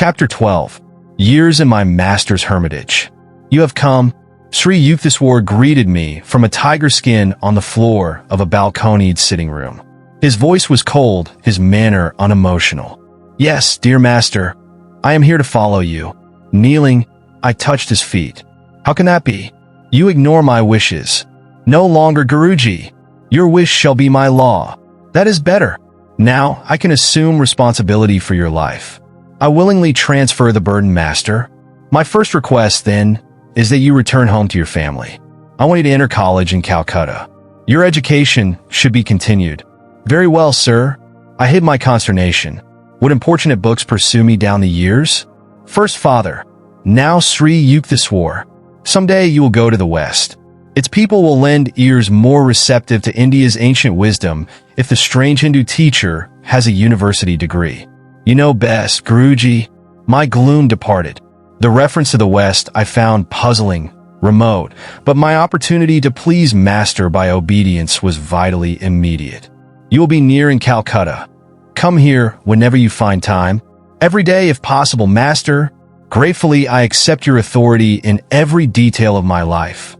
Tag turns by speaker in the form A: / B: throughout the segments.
A: Chapter 12. Years in my master's hermitage. You have come. Sri Yukteswar greeted me from a tiger skin on the floor of a balconied sitting room. His voice was cold, his manner unemotional. Yes, dear master, I am here to follow you. Kneeling, I touched his feet. How can that be? You ignore my wishes. No longer Guruji. Your wish shall be my law. That is better. Now I can assume responsibility for your life. I willingly transfer the burden, master. My first request, then, is that you return home to your family. I want you to enter college in Calcutta. Your education should be continued. Very well, sir. I hid my consternation. Would importunate books pursue me down the years? First father, now Sri Yukteswar. Someday you will go to the West. Its people will lend ears more receptive to India's ancient wisdom if the strange Hindu teacher has a university degree. You know best, Guruji. My gloom departed. The reference to the West I found puzzling, remote, but my opportunity to please Master by obedience was vitally immediate. You will be near in Calcutta. Come here whenever you find time. Every day if possible, Master. Gratefully I accept your authority in every detail of my life.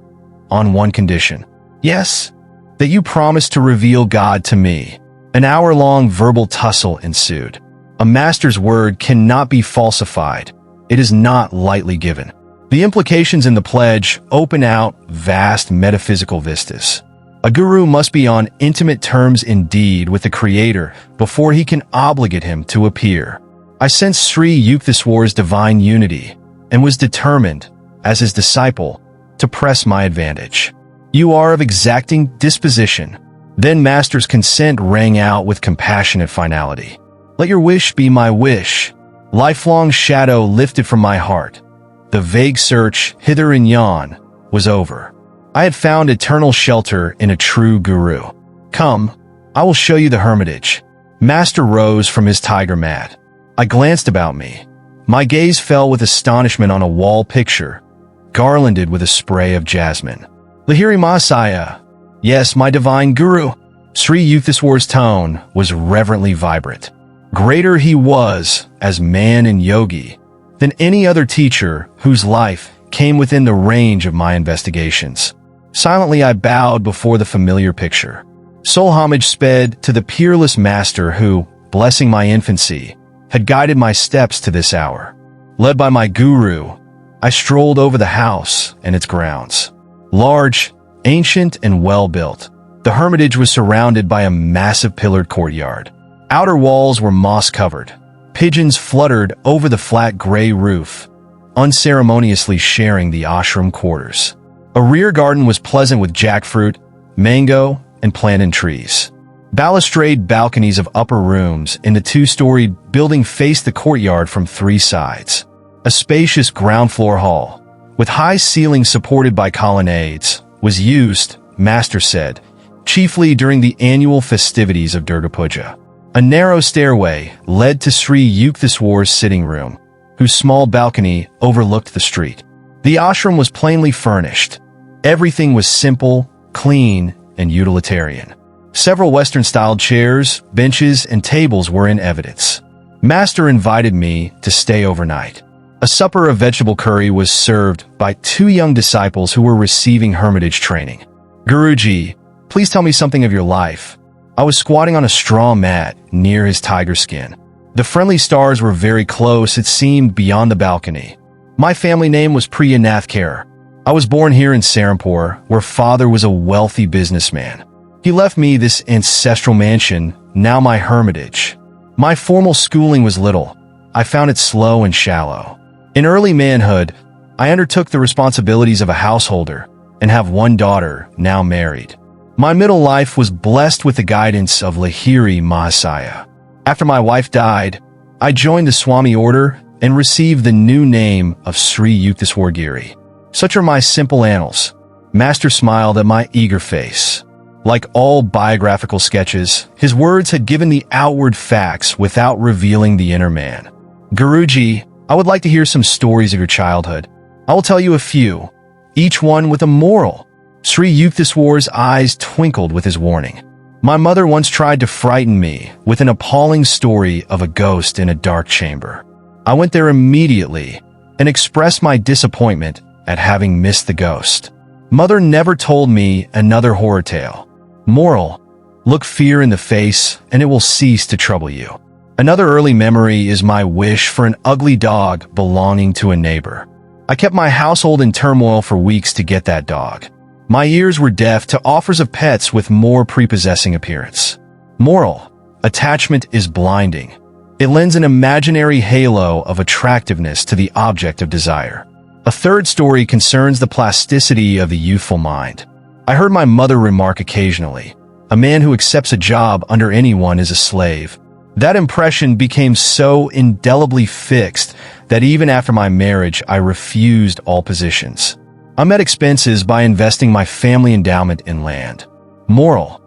A: On one condition. Yes, that you promise to reveal God to me. An hour-long verbal tussle ensued. A master's word cannot be falsified. It is not lightly given. The implications in the pledge open out vast metaphysical vistas. A guru must be on intimate terms indeed with the Creator before he can obligate him to appear. I sensed Sri Yukteswar's divine unity and was determined, as his disciple, to press my advantage. You are of exacting disposition. Then Master's consent rang out with compassionate finality. Let your wish be my wish. Lifelong shadow lifted from my heart. The vague search hither and yon was over. I had found eternal shelter in a true guru. Come, I will show you the hermitage. Master rose from his tiger mat. I glanced about me. My gaze fell with astonishment on a wall picture, garlanded with a spray of jasmine. Lahiri Mahasaya. Yes, my divine guru. Sri Yukteswar's tone was reverently vibrant. Greater he was, as man and yogi, than any other teacher whose life came within the range of my investigations. Silently I bowed before the familiar picture. Soul homage sped to the peerless master who, blessing my infancy, had guided my steps to this hour. Led by my guru, I strolled over the house and its grounds. Large, ancient, and well-built, the hermitage was surrounded by a massive pillared courtyard. Outer walls were moss-covered. Pigeons fluttered over the flat gray roof, unceremoniously sharing the ashram quarters. A rear garden was pleasant with jackfruit, mango, and plantain trees. Balustrade balconies of upper rooms in the two-storied building faced the courtyard from three sides. A spacious ground-floor hall, with high ceilings supported by colonnades, was used, Master said, chiefly during the annual festivities of Durga Puja. A narrow stairway led to Sri Yukteswar's sitting room, whose small balcony overlooked the street. The ashram was plainly furnished. Everything was simple, clean, and utilitarian. Several Western-styled chairs, benches, and tables were in evidence. Master invited me to stay overnight. A supper of vegetable curry was served by two young disciples who were receiving hermitage training. Guruji, please tell me something of your life. I was squatting on a straw mat near his tiger skin. The friendly stars were very close, it seemed, beyond the balcony. My family name was Priya Nathkar. I was born here in Serampore, where father was a wealthy businessman. He left me this ancestral mansion, now my hermitage. My formal schooling was little. I found it slow and shallow. In early manhood, I undertook the responsibilities of a householder and have one daughter, now married. My middle life was blessed with the guidance of Lahiri Mahasaya. After my wife died, I joined the Swami order and received the new name of Sri Yukteswar Giri. Such are my simple annals. Master smiled at my eager face. Like all biographical sketches, his words had given the outward facts without revealing the inner man. Guruji, I would like to hear some stories of your childhood. I will tell you a few, each one with a moral. Sri Yukteswar's eyes twinkled with his warning. My mother once tried to frighten me with an appalling story of a ghost in a dark chamber. I went there immediately and expressed my disappointment at having missed the ghost. Mother never told me another horror tale. Moral: look fear in the face and it will cease to trouble you. Another early memory is my wish for an ugly dog belonging to a neighbor. I kept my household in turmoil for weeks to get that dog. My ears were deaf to offers of pets with more prepossessing appearance. Moral: attachment is blinding. It lends an imaginary halo of attractiveness to the object of desire. A third story concerns the plasticity of the youthful mind. I heard my mother remark occasionally, "A man who accepts a job under anyone is a slave." That impression became so indelibly fixed that even after my marriage, I refused all positions. I met expenses by investing my family endowment in land. Moral: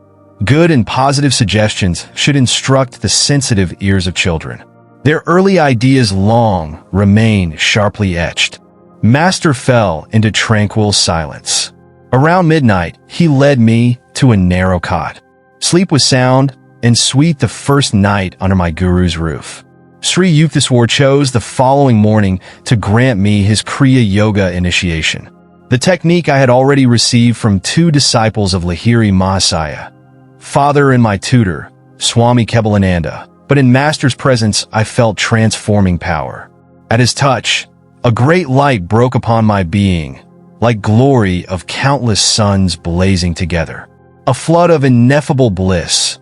A: good and positive suggestions should instruct the sensitive ears of children. Their early ideas long remain sharply etched. Master fell into tranquil silence. Around midnight, he led me to a narrow cot. Sleep was sound and sweet the first night under my guru's roof. Sri Yukteswar chose the following morning to grant me his Kriya Yoga initiation. The technique I had already received from two disciples of Lahiri Mahasaya, father and my tutor, Swami Kebalananda, but in Master's presence I felt transforming power. At his touch, a great light broke upon my being, like glory of countless suns blazing together. A flood of ineffable bliss,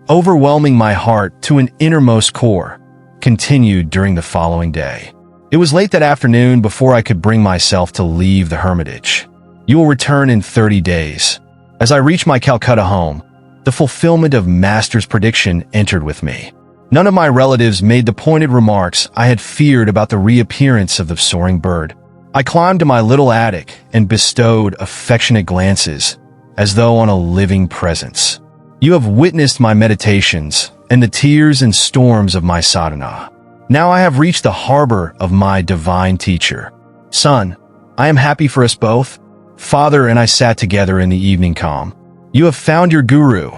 A: overwhelming my heart to an innermost core, continued during the following day. It was late that afternoon before I could bring myself to leave the Hermitage. You will return in 30 days. As I reached my Calcutta home, the fulfillment of Master's prediction entered with me. None of my relatives made the pointed remarks I had feared about the reappearance of the soaring bird. I climbed to my little attic and bestowed affectionate glances, as though on a living presence. You have witnessed my meditations and the tears and storms of my sadhana. Now I have reached the harbor of my divine teacher. Son, I am happy for us both. Father and I sat together in the evening calm. You have found your guru,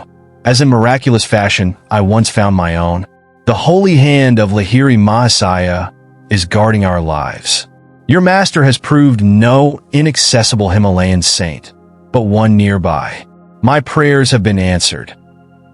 A: as in miraculous fashion I once found my own. The holy hand of Lahiri Mahasaya is guarding our lives. Your master has proved no inaccessible Himalayan saint, but one nearby. My prayers have been answered.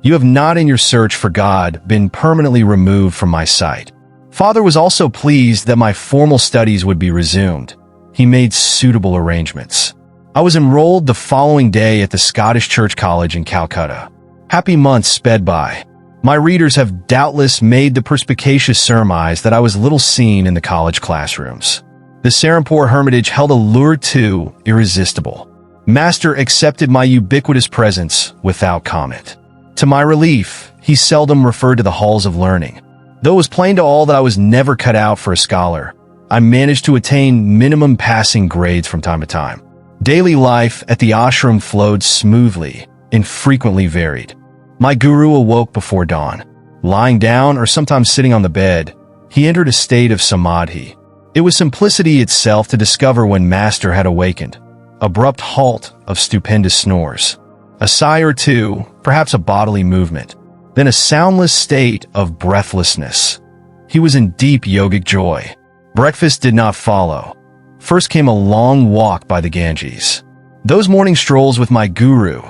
A: You have not in your search for God been permanently removed from my sight. Father was also pleased that my formal studies would be resumed. He made suitable arrangements. I was enrolled the following day at the Scottish Church College in Calcutta. Happy months sped by. My readers have doubtless made the perspicacious surmise that I was little seen in the college classrooms. The Serampore Hermitage held a lure too irresistible. Master accepted my ubiquitous presence without comment. To my relief, he seldom referred to the halls of learning. Though it was plain to all that I was never cut out for a scholar, I managed to attain minimum passing grades from time to time. Daily life at the ashram flowed smoothly, infrequently varied. My guru awoke before dawn. Lying down or sometimes sitting on the bed, he entered a state of samadhi. It was simplicity itself to discover when Master had awakened. Abrupt halt of stupendous snores. A sigh or two, perhaps a bodily movement. Then a soundless state of breathlessness. He was in deep yogic joy. Breakfast did not follow. First came a long walk by the Ganges. Those morning strolls with my guru,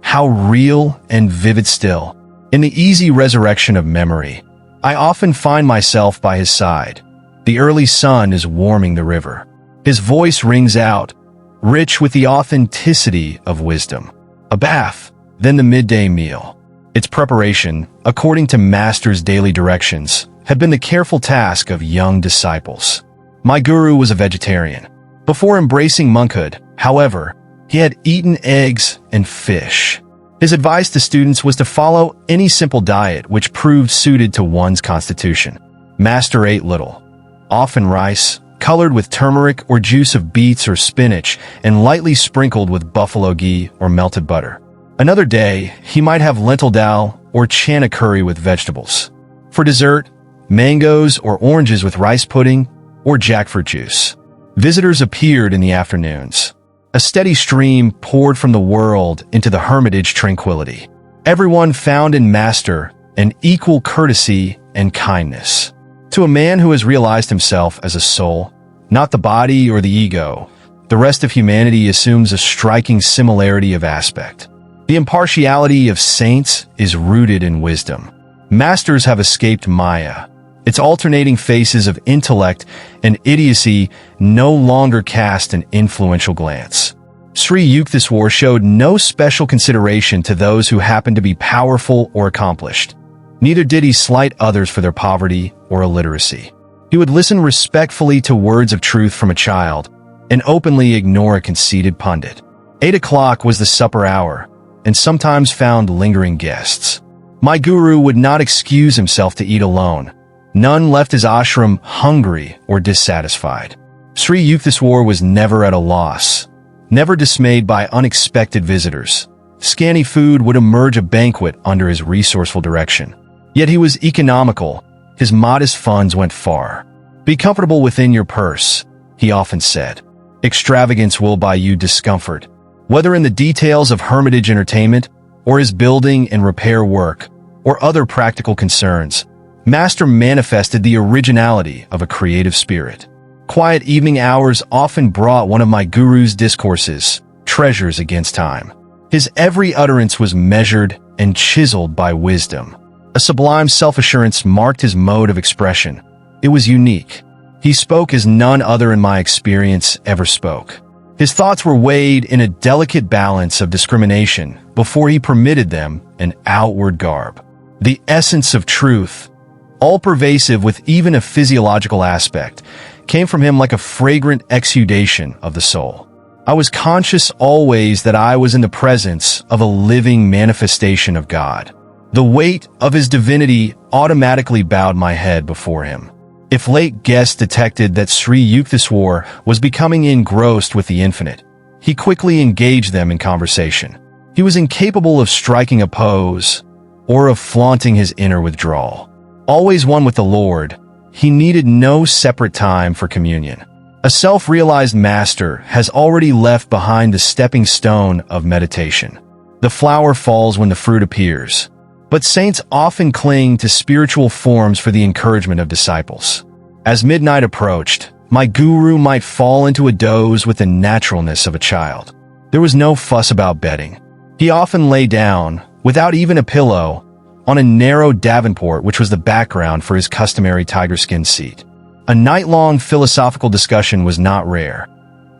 A: how real and vivid still. In the easy resurrection of memory, I often find myself by his side. The early sun is warming the river. His voice rings out, rich with the authenticity of wisdom. A bath, then the midday meal. Its preparation, according to Master's daily directions, had been the careful task of young disciples. My guru was a vegetarian. Before embracing monkhood, however, he had eaten eggs and fish. His advice to students was to follow any simple diet which proved suited to one's constitution. Master ate little, often rice, colored with turmeric or juice of beets or spinach, and lightly sprinkled with buffalo ghee or melted butter. Another day, he might have lentil dal or chana curry with vegetables. For dessert, mangoes or oranges with rice pudding or jackfruit juice. Visitors appeared in the afternoons. A steady stream poured from the world into the Hermitage tranquility. Everyone found in Master an equal courtesy and kindness. To a man who has realized himself as a soul, not the body or the ego, the rest of humanity assumes a striking similarity of aspect. The impartiality of saints is rooted in wisdom. Masters have escaped Maya. Its alternating faces of intellect and idiocy no longer cast an influential glance. Sri Yukteswar showed no special consideration to those who happened to be powerful or accomplished. Neither did he slight others for their poverty or illiteracy. He would listen respectfully to words of truth from a child and openly ignore a conceited pundit. 8 o'clock was the supper hour, and sometimes found lingering guests. My guru would not excuse himself to eat alone. None left his ashram hungry or dissatisfied. Sri Yukteswar was never at a loss, never dismayed by unexpected visitors. Scanty food would emerge a banquet under his resourceful direction. Yet he was economical. His modest funds went far. Be comfortable within your purse, he often said. Extravagance will buy you discomfort. Whether in the details of Hermitage entertainment, or his building and repair work, or other practical concerns, Master manifested the originality of a creative spirit. Quiet evening hours often brought one of my guru's discourses, treasures against time. His every utterance was measured and chiseled by wisdom. A sublime self-assurance marked his mode of expression. It was unique. He spoke as none other in my experience ever spoke. His thoughts were weighed in a delicate balance of discrimination before he permitted them an outward garb. The essence of truth, all-pervasive with even a physiological aspect, came from him like a fragrant exudation of the soul. I was conscious always that I was in the presence of a living manifestation of God. The weight of his divinity automatically bowed my head before him. If late guests detected that Sri Yukteswar was becoming engrossed with the infinite, he quickly engaged them in conversation. He was incapable of striking a pose or of flaunting his inner withdrawal. Always one with the Lord, he needed no separate time for communion. A self-realized master has already left behind the stepping stone of meditation. The flower falls when the fruit appears. But saints often cling to spiritual forms for the encouragement of disciples. As midnight approached, my guru might fall into a doze with the naturalness of a child. There was no fuss about bedding. He often lay down, without even a pillow, on a narrow davenport which was the background for his customary tiger-skin seat. A night-long philosophical discussion was not rare.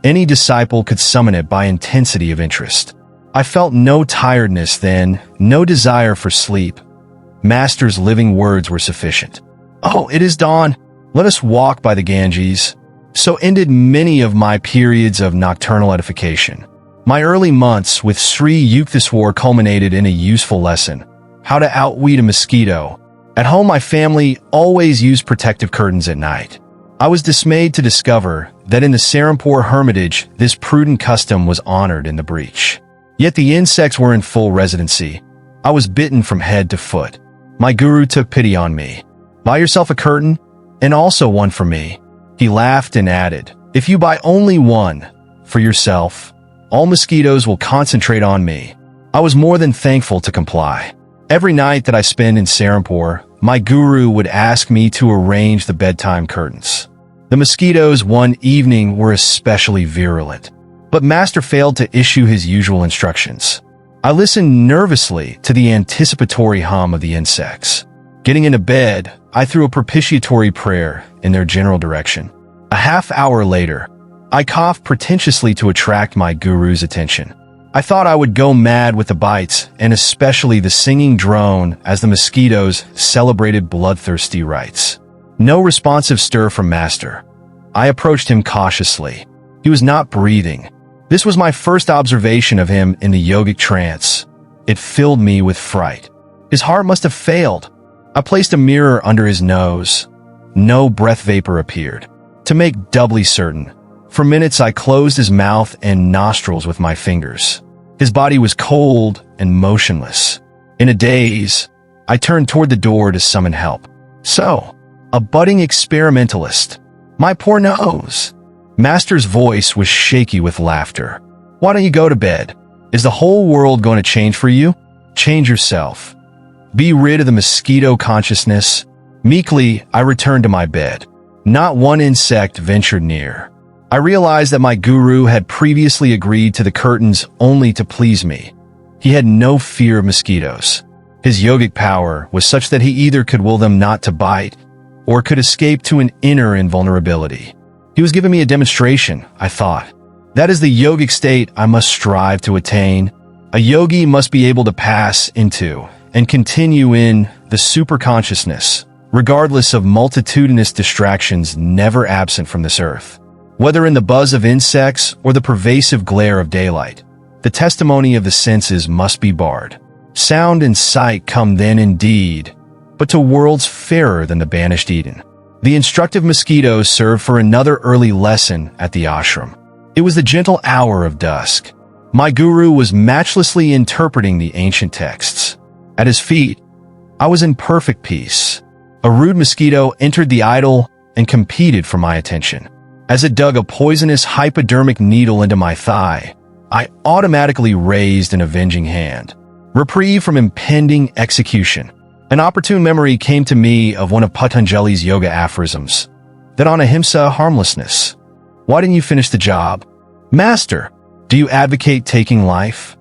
A: Any disciple could summon it by intensity of interest. I felt no tiredness then, no desire for sleep. Master's living words were sufficient. "Oh, it is dawn. Let us walk by the Ganges." So ended many of my periods of nocturnal edification. My early months with Sri Yukteswar culminated in a useful lesson: how to outweed a mosquito. At home, my family always used protective curtains at night. I was dismayed to discover that in the Serampore Hermitage, this prudent custom was honored in the breach. Yet the insects were in full residency. I was bitten from head to foot. My guru took pity on me. "Buy yourself a curtain, and also one for me." He laughed and added, "If you buy only one for yourself, all mosquitoes will concentrate on me." I was more than thankful to comply. Every night that I spent in Serampore, my guru would ask me to arrange the bedtime curtains. The mosquitoes one evening were especially virulent. But Master failed to issue his usual instructions. I listened nervously to the anticipatory hum of the insects. Getting into bed, I threw a propitiatory prayer in their general direction. A half hour later, I coughed pretentiously to attract my guru's attention. I thought I would go mad with the bites, and especially the singing drone as the mosquitoes celebrated bloodthirsty rites. No responsive stir from Master. I approached him cautiously. He was not breathing. This was my first observation of him in the yogic trance. It filled me with fright. His heart must have failed. I placed a mirror under his nose. No breath vapor appeared. To make doubly certain, for minutes I closed his mouth and nostrils with my fingers. His body was cold and motionless. In a daze, I turned toward the door to summon help. "So, a budding experimentalist. My poor nose." Master's voice was shaky with laughter. "Why don't you go to bed? Is the whole world going to change for you? Change yourself. Be rid of the mosquito consciousness. Meekly, I returned to my bed. Not one insect ventured near. I realized that my guru had previously agreed to the curtains only to please me. He had no fear of mosquitoes. His yogic power was such that he either could will them not to bite or could escape to an inner invulnerability. He was giving me a demonstration, I thought. That is the yogic state I must strive to attain. A yogi must be able to pass into and continue in the superconsciousness, regardless of multitudinous distractions never absent from this earth. Whether in the buzz of insects or the pervasive glare of daylight, the testimony of the senses must be barred. Sound and sight come then indeed, but to worlds fairer than the banished Eden. The instructive mosquitoes served for another early lesson at the ashram. It was the gentle hour of dusk. My guru was matchlessly interpreting the ancient texts. At his feet, I was in perfect peace. A rude mosquito entered the idol and competed for my attention. As it dug a poisonous hypodermic needle into my thigh, I automatically raised an avenging hand. Reprieve from impending execution. An opportune memory came to me of one of Patanjali's yoga aphorisms, that on ahimsa, harmlessness. Why didn't you finish the job? Master, do you advocate taking life?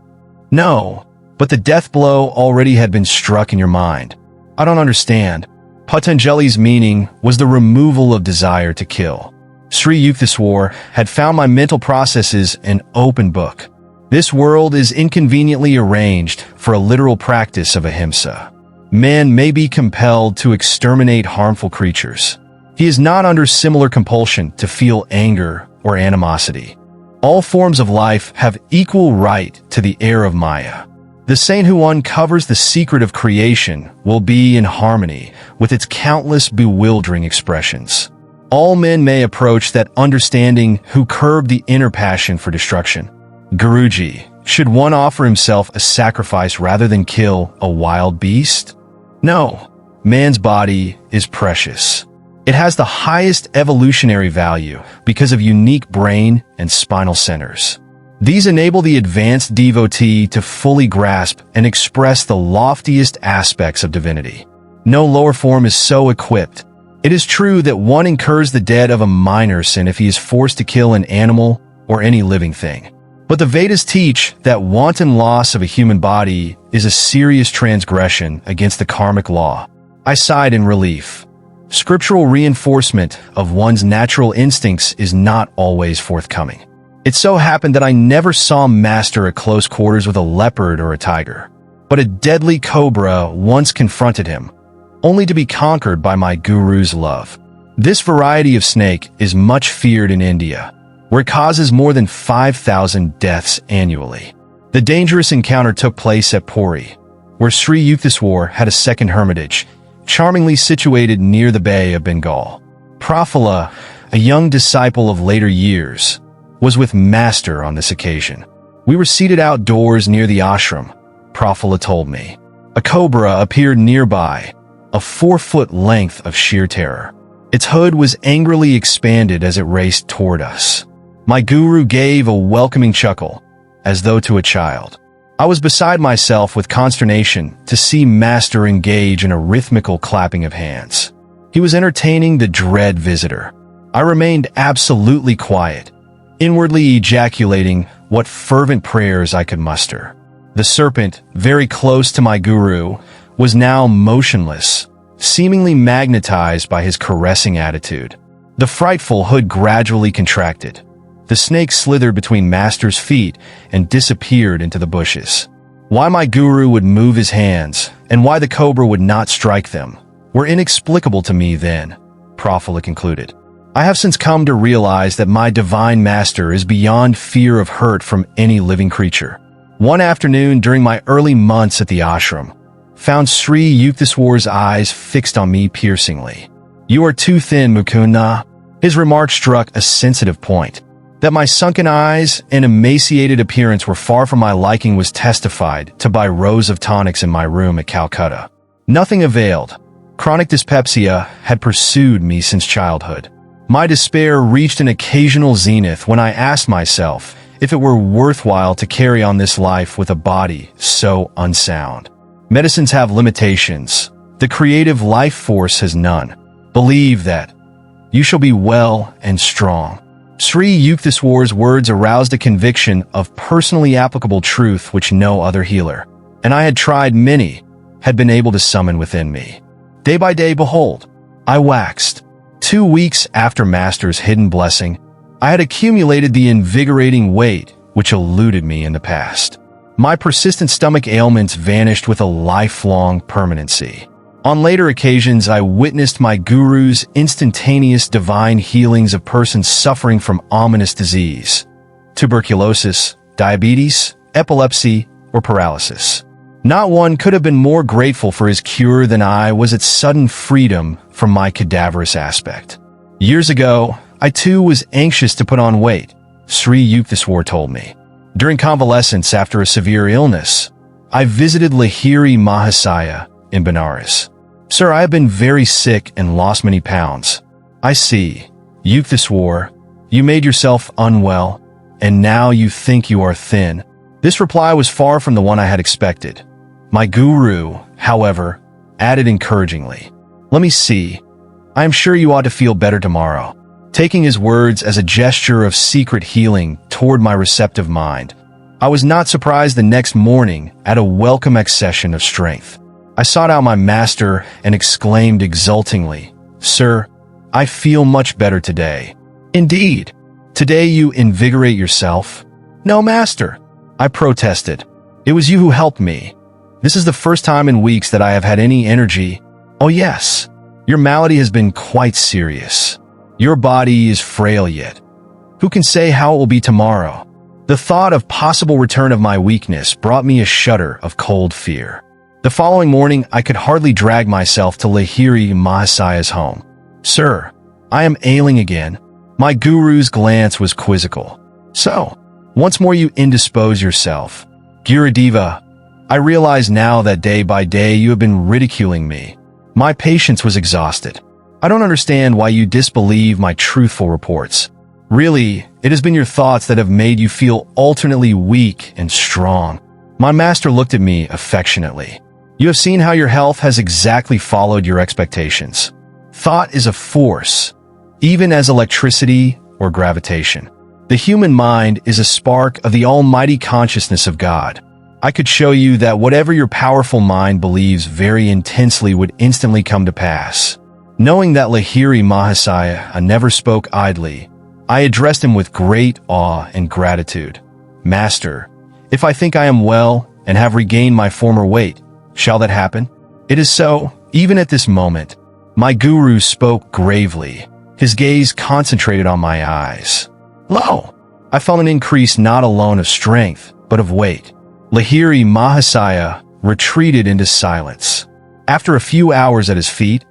A: No, but the death blow already had been struck in your mind. I don't understand. Patanjali's meaning was the removal of desire to kill. Sri Yukteswar had found my mental processes an open book. This world is inconveniently arranged for a literal practice of ahimsa. Man may be compelled to exterminate harmful creatures. He is not under similar compulsion to feel anger or animosity. All forms of life have equal right to the air of Maya. The saint who uncovers the secret of creation will be in harmony with its countless bewildering expressions. All men may approach that understanding who curb the inner passion for destruction. Guruji, should one offer himself a sacrifice rather than kill a wild beast? No, man's body is precious. It has the highest evolutionary value because of unique brain and spinal centers. These enable the advanced devotee to fully grasp and express the loftiest aspects of divinity. No lower form is so equipped. It is true that one incurs the debt of a minor sin if he is forced to kill an animal or any living thing. But the Vedas teach that wanton loss of a human body is a serious transgression against the karmic law. I sighed in relief. Scriptural reinforcement of one's natural instincts is not always forthcoming. It so happened that I never saw Master at close quarters with a leopard or a tiger, but a deadly cobra once confronted him, only to be conquered by my guru's love. This variety of snake is much feared in India, where it causes more than 5,000 deaths annually. The dangerous encounter took place at Puri, where Sri Yukteswar had a second hermitage, charmingly situated near the Bay of Bengal. Prafula, a young disciple of later years, was with Master on this occasion. We were seated outdoors near the ashram, Prafula told me. A cobra appeared nearby, a 4-foot length of sheer terror. Its hood was angrily expanded as it raced toward us. My guru gave a welcoming chuckle, as though to a child. I was beside myself with consternation to see Master engage in a rhythmical clapping of hands. He was entertaining the dread visitor. I remained absolutely quiet, inwardly ejaculating what fervent prayers I could muster. The serpent, very close to my guru, was now motionless, seemingly magnetized by his caressing attitude. The frightful hood gradually contracted. The snake slithered between Master's feet and disappeared into the bushes. Why my guru would move his hands, and why the cobra would not strike them, were inexplicable to me then, Prafula concluded. I have since come to realize that my divine Master is beyond fear of hurt from any living creature. One afternoon during my early months at the ashram, found Sri Yukteswar's eyes fixed on me piercingly. "You are too thin, Mukunda." His remark struck a sensitive point. That my sunken eyes and emaciated appearance were far from my liking was testified to by rows of tonics in my room at Calcutta. Nothing availed. Chronic dyspepsia had pursued me since childhood. My despair reached an occasional zenith when I asked myself if it were worthwhile to carry on this life with a body so unsound. Medicines have limitations, The creative life force has none. Believe that. You shall be well and strong. Sri Yukteswar's words aroused a conviction of personally applicable truth which no other healer, and I had tried many, had been able to summon within me. Day by day, behold, I waxed. 2 weeks after Master's hidden blessing, I had accumulated the invigorating weight which eluded me in the past. My persistent stomach ailments vanished with a lifelong permanency. On later occasions, I witnessed my guru's instantaneous divine healings of persons suffering from ominous disease, tuberculosis, diabetes, epilepsy, or paralysis. Not one could have been more grateful for his cure than I was at sudden freedom from my cadaverous aspect. Years ago, I too was anxious to put on weight, Sri Yukteswar told me. During convalescence after a severe illness, I visited Lahiri Mahasaya in Benares. Sir, I have been very sick and lost many pounds. I see. Yukteswar, you made yourself unwell, and now you think you are thin. This reply was far from the one I had expected. My guru, however, added encouragingly, "Let me see. I am sure you ought to feel better tomorrow." Taking his words as a gesture of secret healing toward my receptive mind, I was not surprised the next morning at a welcome accession of strength. I sought out my master and exclaimed exultingly, "Sir, I feel much better today." "Indeed, today you invigorate yourself?" "No, master," I protested. "It was you who helped me. This is the first time in weeks that I have had any energy." "Oh yes, your malady has been quite serious. Your body is frail yet. Who can say how it will be tomorrow?" The thought of possible return of my weakness brought me a shudder of cold fear. The following morning, I could hardly drag myself to Lahiri Mahasaya's home. "Sir, I am ailing again." My guru's glance was quizzical. "So, once more you indispose yourself. Girideva, I realize now that day by day you have been ridiculing me. My patience was exhausted. I don't understand why you disbelieve my truthful reports. Really, it has been your thoughts that have made you feel alternately weak and strong." My master looked at me affectionately. "You have seen how your health has exactly followed your expectations. Thought is a force, even as electricity or gravitation. The human mind is a spark of the almighty consciousness of God. I could show you that whatever your powerful mind believes very intensely would instantly come to pass." Knowing that Lahiri Mahasaya never spoke idly, I addressed him with great awe and gratitude. "Master, if I think I am well and have regained my former weight, shall that happen?" "It is so, even at this moment." My guru spoke gravely, his gaze concentrated on my eyes. Lo! I felt an increase not alone of strength, but of weight. Lahiri Mahasaya retreated into silence. After a few hours at his feet,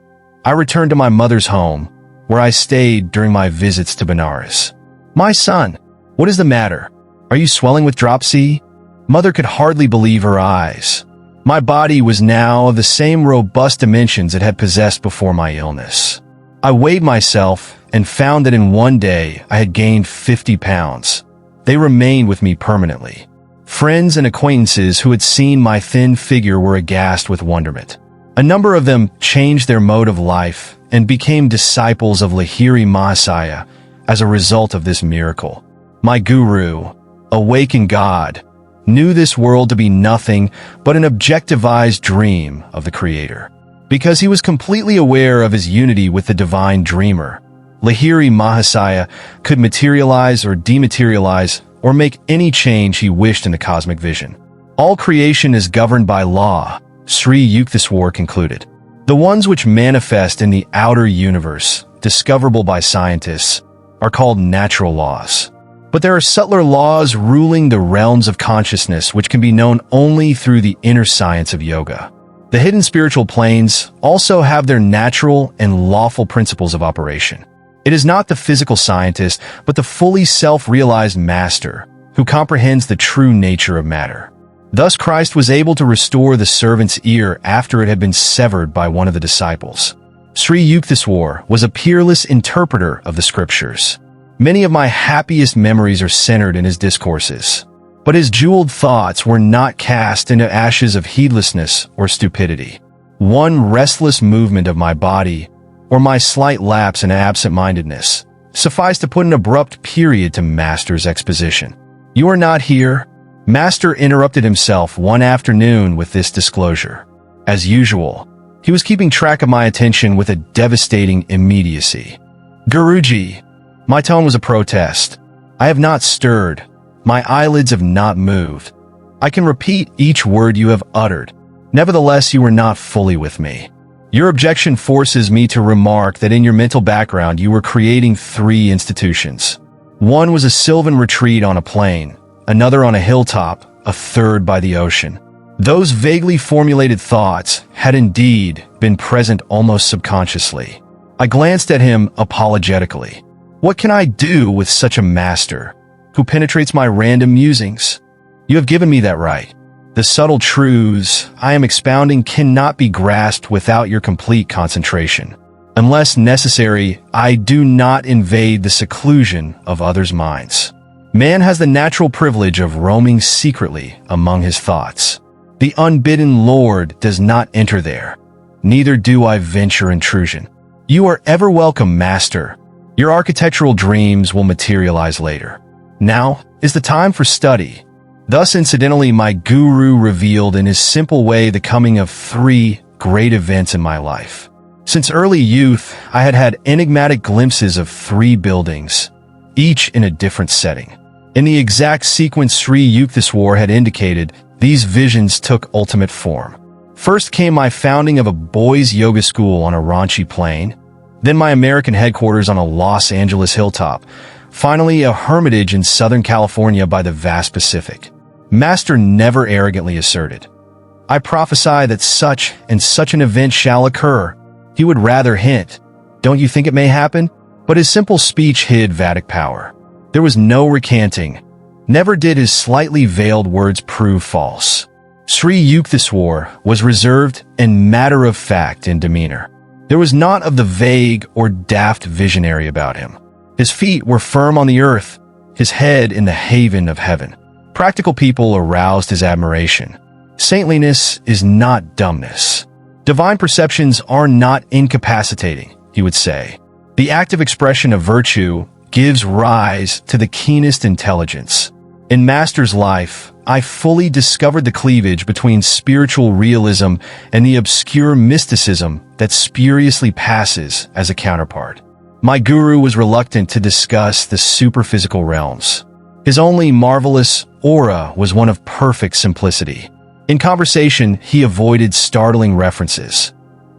A: I returned to my mother's home, where I stayed during my visits to Benares. "My son, what is the matter? Are you swelling with dropsy?" Mother could hardly believe her eyes. My body was now of the same robust dimensions it had possessed before my illness. I weighed myself and found that in one day I had gained 50 pounds. They remained with me permanently. Friends and acquaintances who had seen my thin figure were aghast with wonderment. A number of them changed their mode of life and became disciples of Lahiri Mahasaya as a result of this miracle. My guru, awakened God, knew this world to be nothing but an objectivized dream of the Creator. Because he was completely aware of his unity with the divine dreamer, Lahiri Mahasaya could materialize or dematerialize or make any change he wished in the cosmic vision. All creation is governed by law, Sri Yukteswar concluded. The ones which manifest in the outer universe, discoverable by scientists, are called natural laws. But there are subtler laws ruling the realms of consciousness which can be known only through the inner science of yoga. The hidden spiritual planes also have their natural and lawful principles of operation. It is not the physical scientist, but the fully self-realized master who comprehends the true nature of matter. Thus Christ was able to restore the servant's ear after it had been severed by one of the disciples. Sri Yukteswar was a peerless interpreter of the scriptures. Many of my happiest memories are centered in his discourses. But his jeweled thoughts were not cast into ashes of heedlessness or stupidity. One restless movement of my body, or my slight lapse in absent-mindedness, sufficed to put an abrupt period to Master's exposition. "You are not here?" Master interrupted himself one afternoon with this disclosure. As usual, he was keeping track of my attention with a devastating immediacy. "Guruji," my tone was a protest. "I have not stirred. My eyelids have not moved. I can repeat each word you have uttered. Nevertheless, you were not fully with me. Your objection forces me to remark that in your mental background you were creating 3 institutions. One was a sylvan retreat on a plain, another on a hilltop, a third by the ocean. Those vaguely formulated thoughts had indeed been present almost subconsciously." I glanced at him apologetically. What can I do with such a master who penetrates my random musings? You have given me that right. The subtle truths I am expounding cannot be grasped without your complete concentration. Unless necessary, I do not invade the seclusion of others' minds. Man has the natural privilege of roaming secretly among his thoughts. The unbidden Lord does not enter there. Neither do I venture intrusion. You are ever welcome, Master. Your architectural dreams will materialize later. Now is the time for study. Thus, incidentally, my guru revealed in his simple way the coming of 3 great events in my life. Since early youth, I had had enigmatic glimpses of 3 buildings, each in a different setting. In the exact sequence Sri Yukteswar had indicated, these visions took ultimate form. First came my founding of a boys' yoga school on a Ranchi plain, then my American headquarters on a Los Angeles hilltop, finally a hermitage in Southern California by the vast Pacific. Master never arrogantly asserted, "I prophesy that such and such an event shall occur." He would rather hint, "Don't you think it may happen?" But his simple speech hid Vedic power. There was no recanting. Never did his slightly veiled words prove false. Sri Yukteswar was reserved and matter-of-fact in demeanor. There was naught of the vague or daft visionary about him. His feet were firm on the earth, his head in the haven of heaven. Practical people aroused his admiration. Saintliness is not dumbness. Divine perceptions are not incapacitating, he would say. The active expression of virtue gives rise to the keenest intelligence. In Master's life, I fully discovered the cleavage between spiritual realism and the obscure mysticism that spuriously passes as a counterpart. My guru was reluctant to discuss the superphysical realms. His only marvelous aura was one of perfect simplicity. In conversation, he avoided startling references.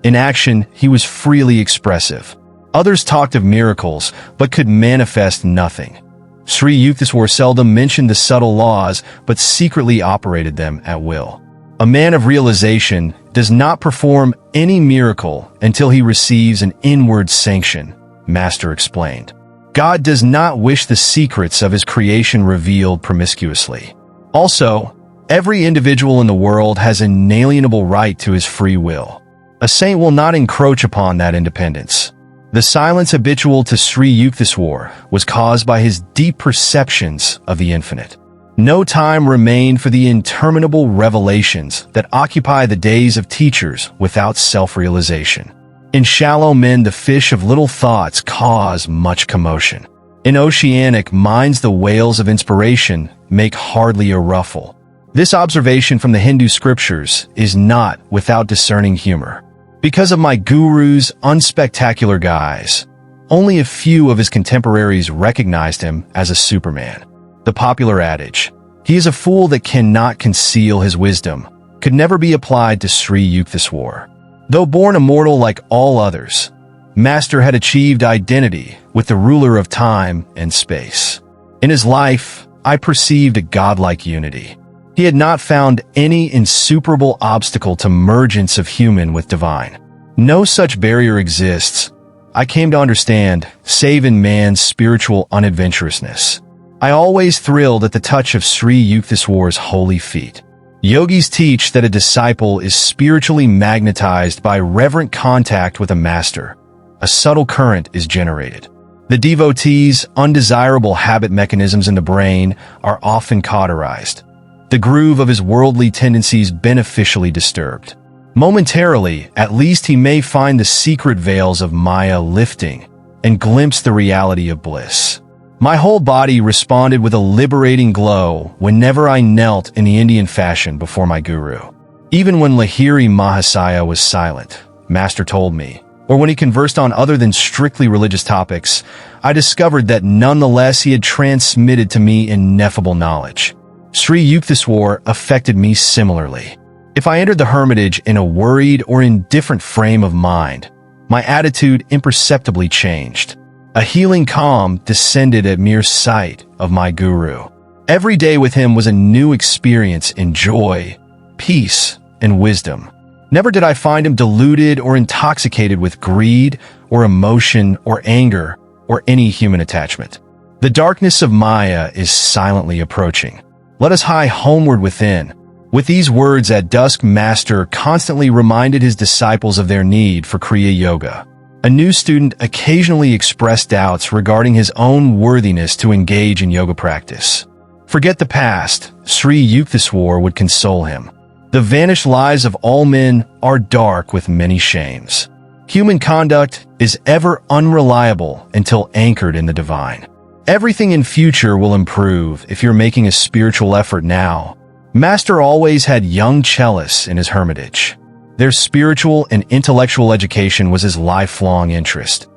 A: In action, he was freely expressive. Others talked of miracles, but could manifest nothing. Sri Yukteswar seldom mentioned the subtle laws, but secretly operated them at will. A man of realization does not perform any miracle until he receives an inward sanction, Master explained. God does not wish the secrets of his creation revealed promiscuously. Also, every individual in the world has an inalienable right to his free will. A saint will not encroach upon that independence. The silence habitual to Sri Yukteswar was caused by his deep perceptions of the infinite. No time remained for the interminable revelations that occupy the days of teachers without self-realization. In shallow men, the fish of little thoughts cause much commotion. In oceanic minds, the whales of inspiration make hardly a ruffle. This observation from the Hindu scriptures is not without discerning humor. Because of my guru's unspectacular guise, only a few of his contemporaries recognized him as a Superman. The popular adage, "He is a fool that cannot conceal his wisdom," could never be applied to Sri Yukteswar. Though born immortal like all others, Master had achieved identity with the ruler of time and space. In his life, I perceived a godlike unity. He had not found any insuperable obstacle to mergence of human with divine. No such barrier exists, I came to understand, save in man's spiritual unadventurousness. I always thrilled at the touch of Sri Yukteswar's holy feet. Yogis teach that a disciple is spiritually magnetized by reverent contact with a master. A subtle current is generated. The devotee's undesirable habit mechanisms in the brain are often cauterized. The groove of his worldly tendencies beneficially disturbed. Momentarily, at least he may find the secret veils of Maya lifting and glimpse the reality of bliss. My whole body responded with a liberating glow whenever I knelt in the Indian fashion before my guru. Even when Lahiri Mahasaya was silent, Master told me, or when he conversed on other than strictly religious topics, I discovered that nonetheless he had transmitted to me ineffable knowledge. Sri Yukteswar affected me similarly. If I entered the Hermitage in a worried or indifferent frame of mind, my attitude imperceptibly changed. A healing calm descended at mere sight of my guru. Every day with him was a new experience in joy, peace, and wisdom. Never did I find him deluded or intoxicated with greed or emotion or anger or any human attachment. The darkness of Maya is silently approaching. Let us hie homeward within. With these words at dusk, Master constantly reminded his disciples of their need for Kriya Yoga. A new student occasionally expressed doubts regarding his own worthiness to engage in yoga practice. Forget the past, Sri Yukteswar would console him. The vanished lives of all men are dark with many shames. Human conduct is ever unreliable until anchored in the divine. Everything in future will improve if you're making a spiritual effort now. Master always had young cellists in his hermitage. Their spiritual and intellectual education was his lifelong interest.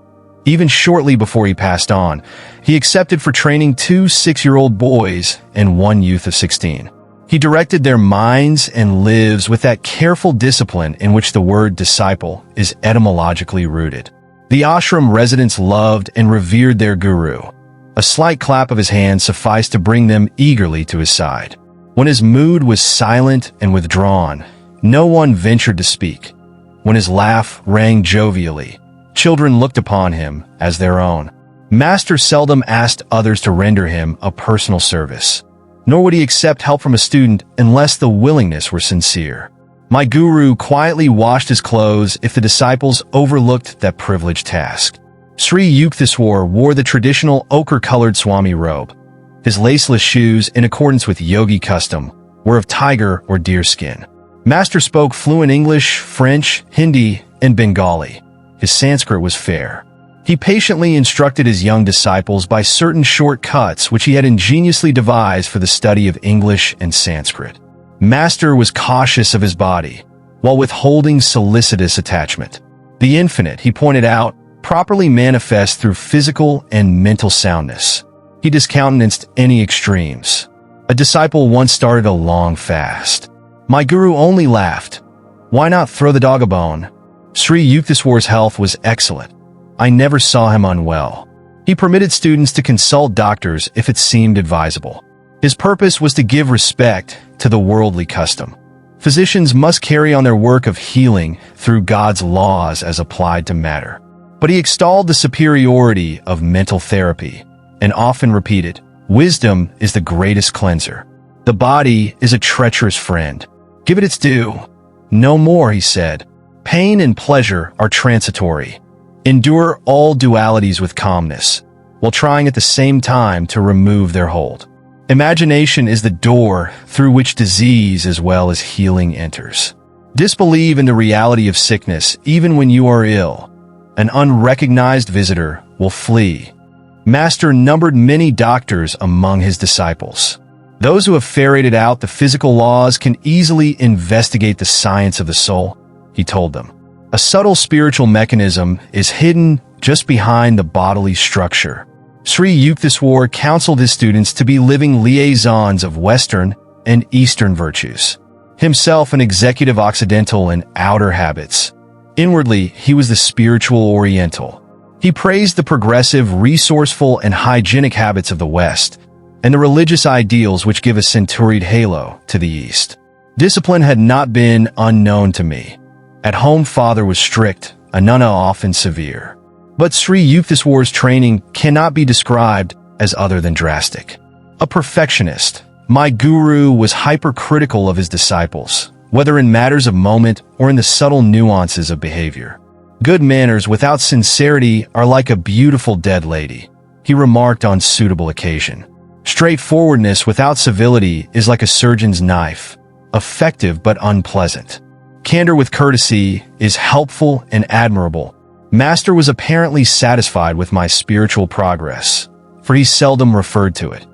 A: Even shortly before he passed on, he accepted for training 2 6-year-old boys and 1 youth of 16. He directed their minds and lives with that careful discipline in which the word disciple is etymologically rooted. The ashram residents loved and revered their guru. A slight clap of his hand sufficed to bring them eagerly to his side. When his mood was silent and withdrawn, no one ventured to speak. When his laugh rang jovially, children looked upon him as their own. Master seldom asked others to render him a personal service, nor would he accept help from a student unless the willingness were sincere. My guru quietly washed his clothes if the disciples overlooked that privileged task. Sri Yukteswar wore the traditional ochre-colored Swami robe. His laceless shoes, in accordance with Yogi custom, were of tiger or deer skin. Master spoke fluent English, French, Hindi, and Bengali. His Sanskrit was fair. He patiently instructed his young disciples by certain shortcuts which he had ingeniously devised for the study of English and Sanskrit. Master was cautious of his body, while withholding solicitous attachment. The infinite, he pointed out, properly manifests through physical and mental soundness. He discountenanced any extremes. A disciple once started a long fast. My guru only laughed. Why not throw the dog a bone? Sri Yukteswar's health was excellent. I never saw him unwell. He permitted students to consult doctors if it seemed advisable. His purpose was to give respect to the worldly custom. Physicians must carry on their work of healing through God's laws as applied to matter. But he extolled the superiority of mental therapy and often repeated, wisdom is the greatest cleanser. The body is a treacherous friend. Give it its due. No more, he said. Pain and pleasure are transitory. Endure all dualities with calmness, while trying at the same time to remove their hold. Imagination is the door through which disease as well as healing enters. Disbelieve in the reality of sickness even when you are ill. An unrecognized visitor will flee. Master numbered many doctors among his disciples. Those who have ferreted out the physical laws can easily investigate the science of the soul, he told them. A subtle spiritual mechanism is hidden just behind the bodily structure. Sri Yukteswar counseled his students to be living liaisons of Western and Eastern virtues. Himself an executive Occidental in outer habits, inwardly he was the spiritual Oriental. He praised the progressive, resourceful, and hygienic habits of the West, and the religious ideals which give a centuried halo to the East. Discipline had not been unknown to me. At home, father was strict, Anunna often severe. But Sri Yukteswar's training cannot be described as other than drastic. A perfectionist, my guru was hypercritical of his disciples, whether in matters of moment or in the subtle nuances of behavior. Good manners without sincerity are like a beautiful dead lady, he remarked on suitable occasion. Straightforwardness without civility is like a surgeon's knife, effective but unpleasant. Candor with courtesy is helpful and admirable. Master was apparently satisfied with my spiritual progress, for he seldom referred to it.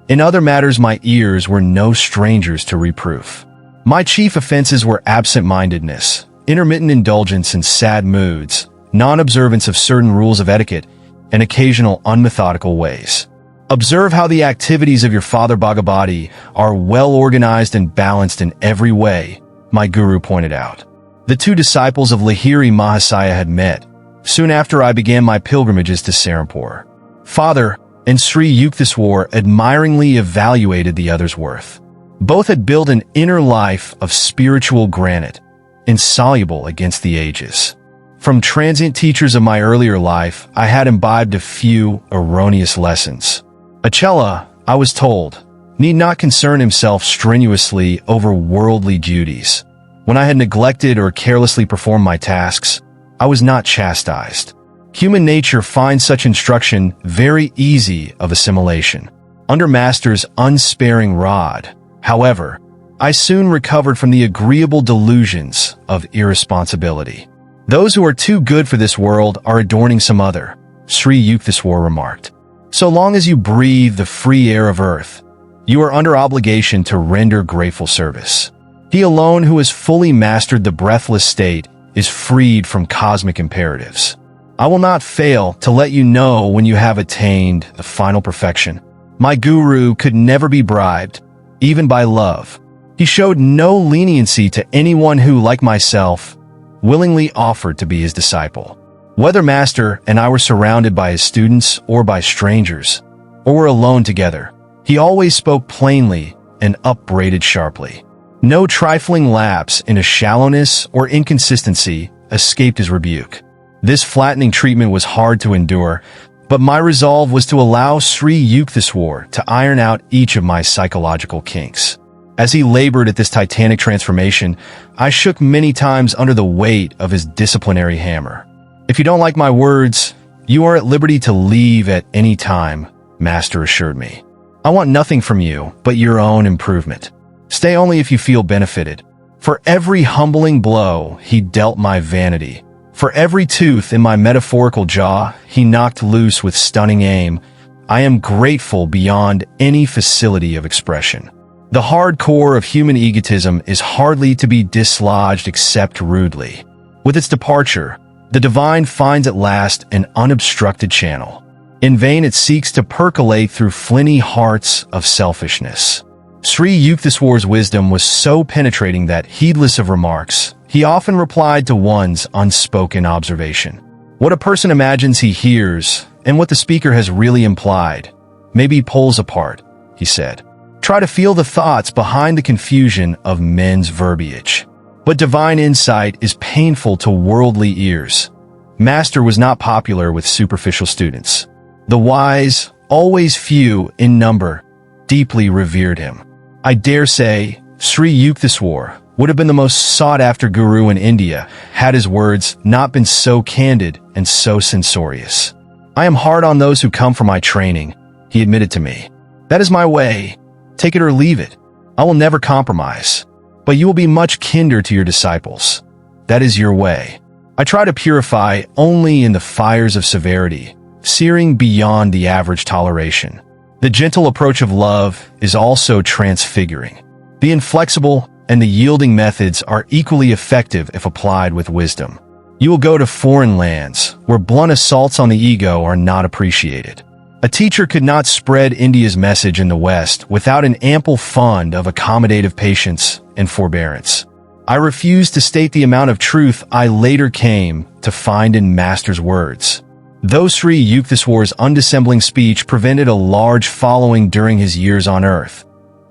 A: In other matters, my ears were no strangers to reproof. My chief offenses were absent-mindedness, intermittent indulgence in sad moods, non-observance of certain rules of etiquette, and occasional unmethodical ways. Observe how the activities of your father Bhagavati are well-organized and balanced in every way, my guru pointed out. The two disciples of Lahiri Mahasaya had met soon after I began my pilgrimages to Serampore. Father and Sri Yukteswar admiringly evaluated the other's worth. Both had built an inner life of spiritual granite, insoluble against the ages. From transient teachers of my earlier life, I had imbibed a few erroneous lessons. Achela, I was told, need not concern himself strenuously over worldly duties. When I had neglected or carelessly performed my tasks, I was not chastised. Human nature finds such instruction very easy of assimilation. Under Master's unsparing rod, however, I soon recovered from the agreeable delusions of irresponsibility. Those who are too good for this world are adorning some other, Sri Yukteswar remarked. So long as you breathe the free air of earth, you are under obligation to render grateful service. He alone who has fully mastered the breathless state is freed from cosmic imperatives. I will not fail to let you know when you have attained the final perfection. My guru could never be bribed, even by love. He showed no leniency to anyone who, like myself, willingly offered to be his disciple. Whether Master and I were surrounded by his students or by strangers, or were alone together, he always spoke plainly and upbraided sharply. No trifling lapse into shallowness or inconsistency escaped his rebuke. This flattening treatment was hard to endure, but my resolve was to allow Sri Yukteswar to iron out each of my psychological kinks. As he labored at this titanic transformation, I shook many times under the weight of his disciplinary hammer. If you don't like my words, you are at liberty to leave at any time, Master assured me. I want nothing from you but your own improvement. Stay only if you feel benefited. For every humbling blow, he dealt my vanity. For every tooth in my metaphorical jaw, he knocked loose with stunning aim. I am grateful beyond any facility of expression. The hard core of human egotism is hardly to be dislodged except rudely. With its departure, the divine finds at last an unobstructed channel. In vain it seeks to percolate through flinty hearts of selfishness. Sri Yukteswar's wisdom was so penetrating that, heedless of remarks, he often replied to one's unspoken observation. What a person imagines he hears, and what the speaker has really implied, may be poles apart, he said. Try to feel the thoughts behind the confusion of men's verbiage. But divine insight is painful to worldly ears. Master was not popular with superficial students. The wise, always few in number, deeply revered him. I dare say Sri Yukteswar would have been the most sought-after guru in India had his words not been so candid and so censorious. I am hard on those who come for my training, he admitted to me. That is my way. Take it or leave it. I will never compromise. But you will be much kinder to your disciples. That is your way. I try to purify only in the fires of severity, searing beyond the average toleration. The gentle approach of love is also transfiguring. The inflexible and the yielding methods are equally effective if applied with wisdom. You will go to foreign lands where blunt assaults on the ego are not appreciated. A teacher could not spread India's message in the West without an ample fund of accommodative patience and forbearance. I refuse to state the amount of truth I later came to find in Master's words. Though Sri Yukteswar's undissembling speech prevented a large following during his years on earth,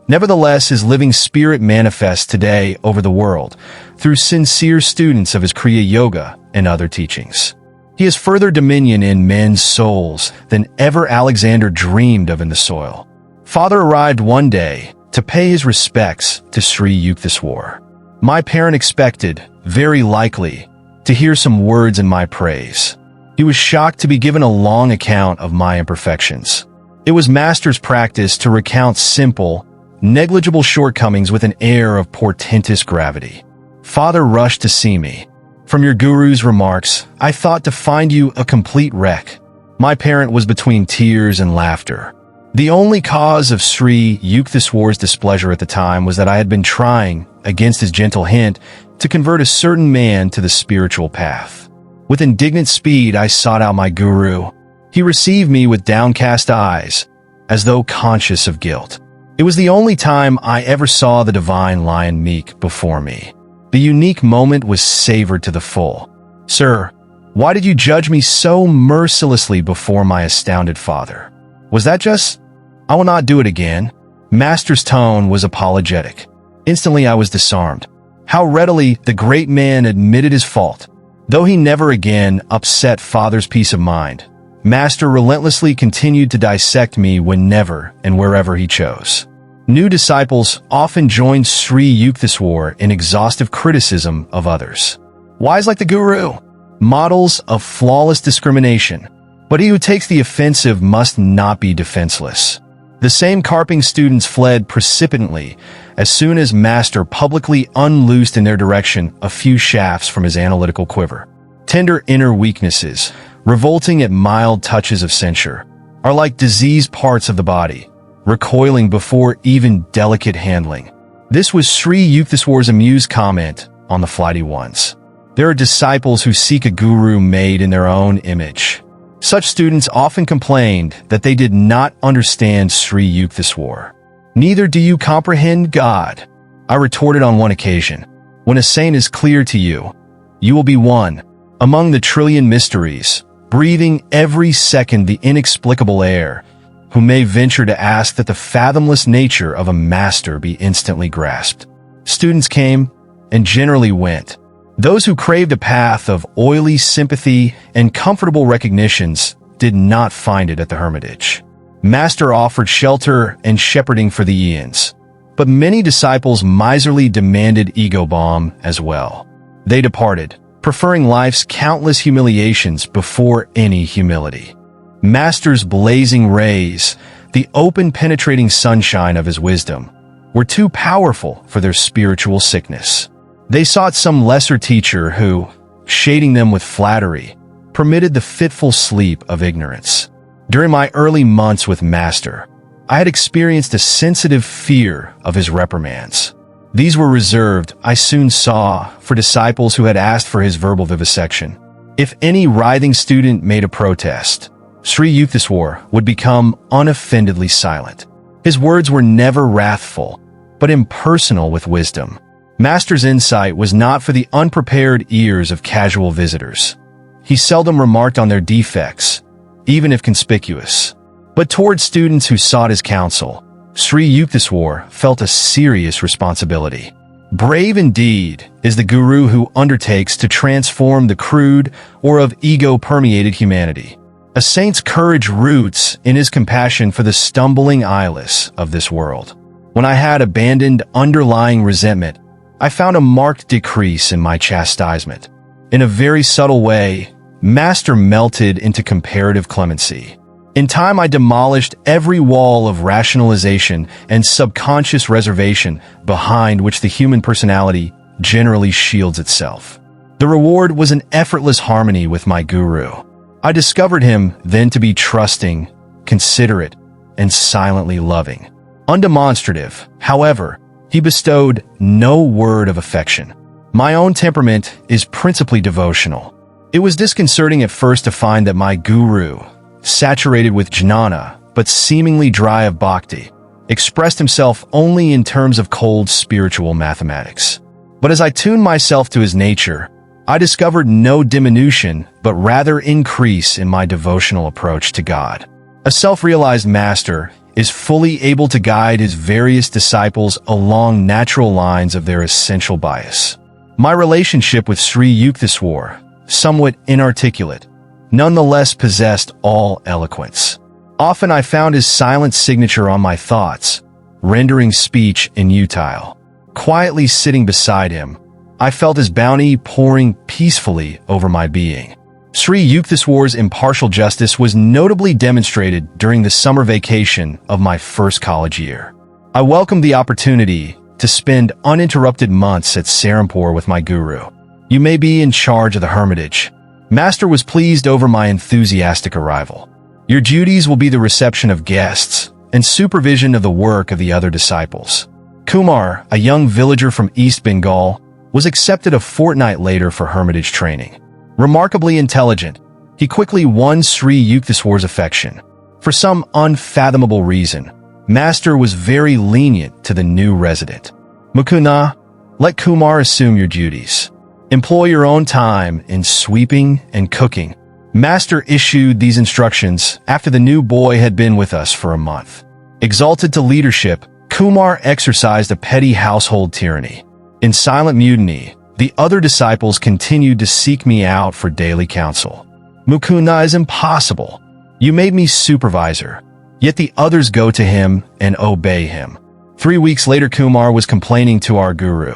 A: nevertheless his living spirit manifests today over the world through sincere students of his Kriya Yoga and other teachings. He has further dominion in men's souls than ever Alexander dreamed of in the soil. Father arrived one day to pay his respects to Sri Yukteswar. My parent expected, very likely, to hear some words in my praise. He was shocked to be given a long account of my imperfections. It was Master's practice to recount simple, negligible shortcomings with an air of portentous gravity. Father rushed to see me. From your guru's remarks, I thought to find you a complete wreck. My parent was between tears and laughter. The only cause of Sri Yukteswar's displeasure at the time was that I had been trying, against his gentle hint, to convert a certain man to the spiritual path. With indignant speed, I sought out my guru. He received me with downcast eyes, as though conscious of guilt. It was the only time I ever saw the divine lion meek before me. The unique moment was savored to the full. Sir, why did you judge me so mercilessly before my astounded father? Was that just... I will not do it again. Master's tone was apologetic. Instantly I was disarmed. How readily the great man admitted his fault. Though he never again upset Father's peace of mind, Master relentlessly continued to dissect me whenever and wherever he chose. New disciples often joined Sri Yukteswar in exhaustive criticism of others. Wise like the guru, models of flawless discrimination. But he who takes the offensive must not be defenseless. The same carping students fled precipitately as soon as Master publicly unloosed in their direction a few shafts from his analytical quiver. Tender inner weaknesses, revolting at mild touches of censure, are like diseased parts of the body, recoiling before even delicate handling. This was Sri Yukteswar's amused comment on the flighty ones. There are disciples who seek a guru made in their own image. Such students often complained that they did not understand Sri Yukteswar. Neither do you comprehend God, I retorted on one occasion. When a saint is clear to you, you will be one, among the trillion mysteries, breathing every second the inexplicable air, who may venture to ask that the fathomless nature of a master be instantly grasped. Students came and generally went. Those who craved a path of oily sympathy and comfortable recognitions did not find it at the Hermitage. Master offered shelter and shepherding for the eons, but many disciples miserly demanded ego balm as well. They departed, preferring life's countless humiliations before any humility. Master's blazing rays, the open penetrating sunshine of his wisdom, were too powerful for their spiritual sickness. They sought some lesser teacher who, shading them with flattery, permitted the fitful sleep of ignorance. During my early months with Master, I had experienced a sensitive fear of his reprimands. These were reserved, I soon saw, for disciples who had asked for his verbal vivisection. If any writhing student made a protest, Sri Yukteswar would become unoffendedly silent. His words were never wrathful, but impersonal with wisdom. Master's insight was not for the unprepared ears of casual visitors. He seldom remarked on their defects, even if conspicuous. But toward students who sought his counsel, Sri Yukteswar felt a serious responsibility. Brave indeed is the guru who undertakes to transform the crude or of ego-permeated humanity. A saint's courage roots in his compassion for the stumbling eyeless of this world. When I had abandoned underlying resentment, I found a marked decrease in my chastisement. In a very subtle way, Master melted into comparative clemency. In time, I demolished every wall of rationalization and subconscious reservation behind which the human personality generally shields itself. The reward was an effortless harmony with my guru. I discovered him then to be trusting, considerate, and silently loving. Undemonstrative, however, he bestowed no word of affection. My own temperament is principally devotional. It was disconcerting at first to find that my guru, saturated with jnana, but seemingly dry of bhakti, expressed himself only in terms of cold spiritual mathematics. But as I tuned myself to his nature, I discovered no diminution, but rather increase in my devotional approach to God. A self-realized master is fully able to guide his various disciples along natural lines of their essential bias. My relationship with Sri Yukteswar, somewhat inarticulate, nonetheless possessed all eloquence. Often I found his silent signature on my thoughts, rendering speech inutile. Quietly sitting beside him, I felt his bounty pouring peacefully over my being. Sri Yukteswar's impartial justice was notably demonstrated during the summer vacation of my first college year. I welcomed the opportunity to spend uninterrupted months at Serampore with my guru. You may be in charge of the Hermitage. Master was pleased over my enthusiastic arrival. Your duties will be the reception of guests and supervision of the work of the other disciples. Kumar, a young villager from East Bengal, was accepted a fortnight later for Hermitage training. Remarkably intelligent, he quickly won Sri Yukteswar's affection. For some unfathomable reason, Master was very lenient to the new resident. Mukunda, let Kumar assume your duties. Employ your own time in sweeping and cooking. Master issued these instructions after the new boy had been with us for a month. Exalted to leadership, Kumar exercised a petty household tyranny. In silent mutiny, the other disciples continued to seek me out for daily counsel. Mukunda is impossible. You made me supervisor, yet the others go to him and obey him. 3 weeks later, Kumar was complaining to our guru.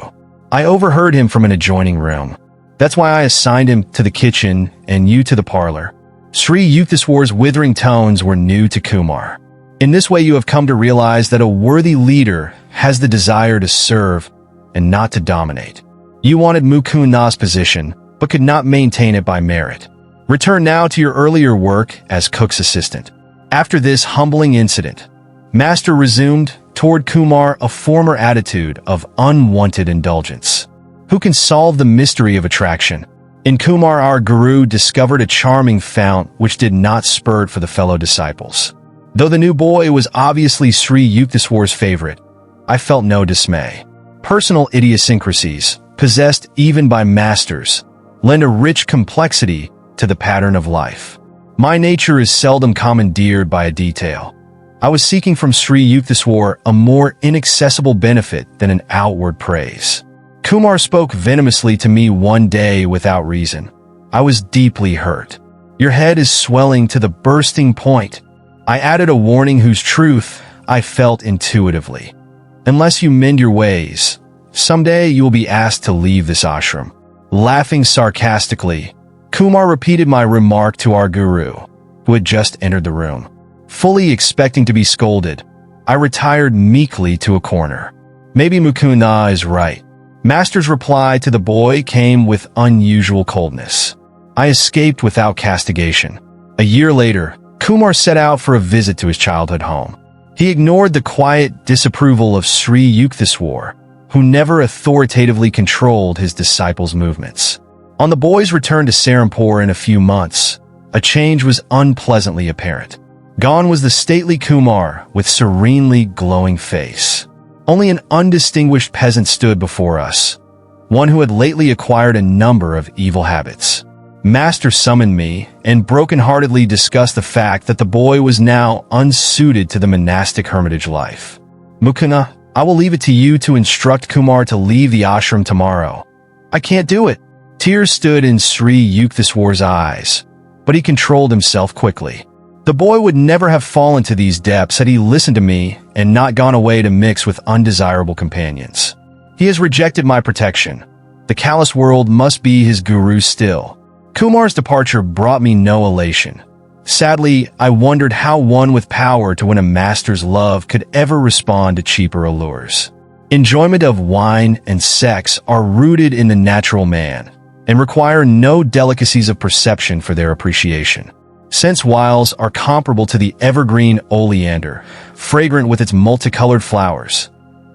A: I overheard him from an adjoining room. That's why I assigned him to the kitchen and you to the parlor. Sri Yukteswar's withering tones were new to Kumar. In this way, you have come to realize that a worthy leader has the desire to serve and not to dominate. You wanted Mukunda's position, but could not maintain it by merit. Return now to your earlier work as cook's assistant. After this humbling incident, Master resumed toward Kumar a former attitude of unwanted indulgence. Who can solve the mystery of attraction? In Kumar, our guru discovered a charming fount which did not spurt for the fellow disciples. Though the new boy was obviously Sri Yukteswar's favorite, I felt no dismay. Personal idiosyncrasies, possessed even by masters, lend a rich complexity to the pattern of life. My nature is seldom commandeered by a detail. I was seeking from Sri Yukteswar a more inaccessible benefit than an outward praise. Kumar spoke venomously to me one day without reason. I was deeply hurt. Your head is swelling to the bursting point. I added a warning whose truth I felt intuitively. Unless you mend your ways, someday you will be asked to leave this ashram. Laughing sarcastically, Kumar repeated my remark to our guru, who had just entered the room. Fully expecting to be scolded, I retired meekly to a corner. Maybe Mukunda is right. Master's reply to the boy came with unusual coldness. I escaped without castigation. A year later, Kumar set out for a visit to his childhood home. He ignored the quiet disapproval of Sri Yukteswar, who never authoritatively controlled his disciples' movements. On the boy's return to Serampore in a few months, a change was unpleasantly apparent. Gone was the stately Kumar with serenely glowing face. Only an undistinguished peasant stood before us, one who had lately acquired a number of evil habits. Master summoned me and brokenheartedly discussed the fact that the boy was now unsuited to the monastic hermitage life. Mukunda, I will leave it to you to instruct Kumar to leave the ashram tomorrow. I can't do it. Tears stood in Sri Yukteswar's eyes, but he controlled himself quickly. The boy would never have fallen to these depths had he listened to me and not gone away to mix with undesirable companions. He has rejected my protection. The callous world must be his guru still. Kumar's departure brought me no elation. Sadly, I wondered how one with power to win a master's love could ever respond to cheaper allures. Enjoyment of wine and sex are rooted in the natural man and require no delicacies of perception for their appreciation. Sense wiles are comparable to the evergreen oleander, fragrant with its multicolored flowers.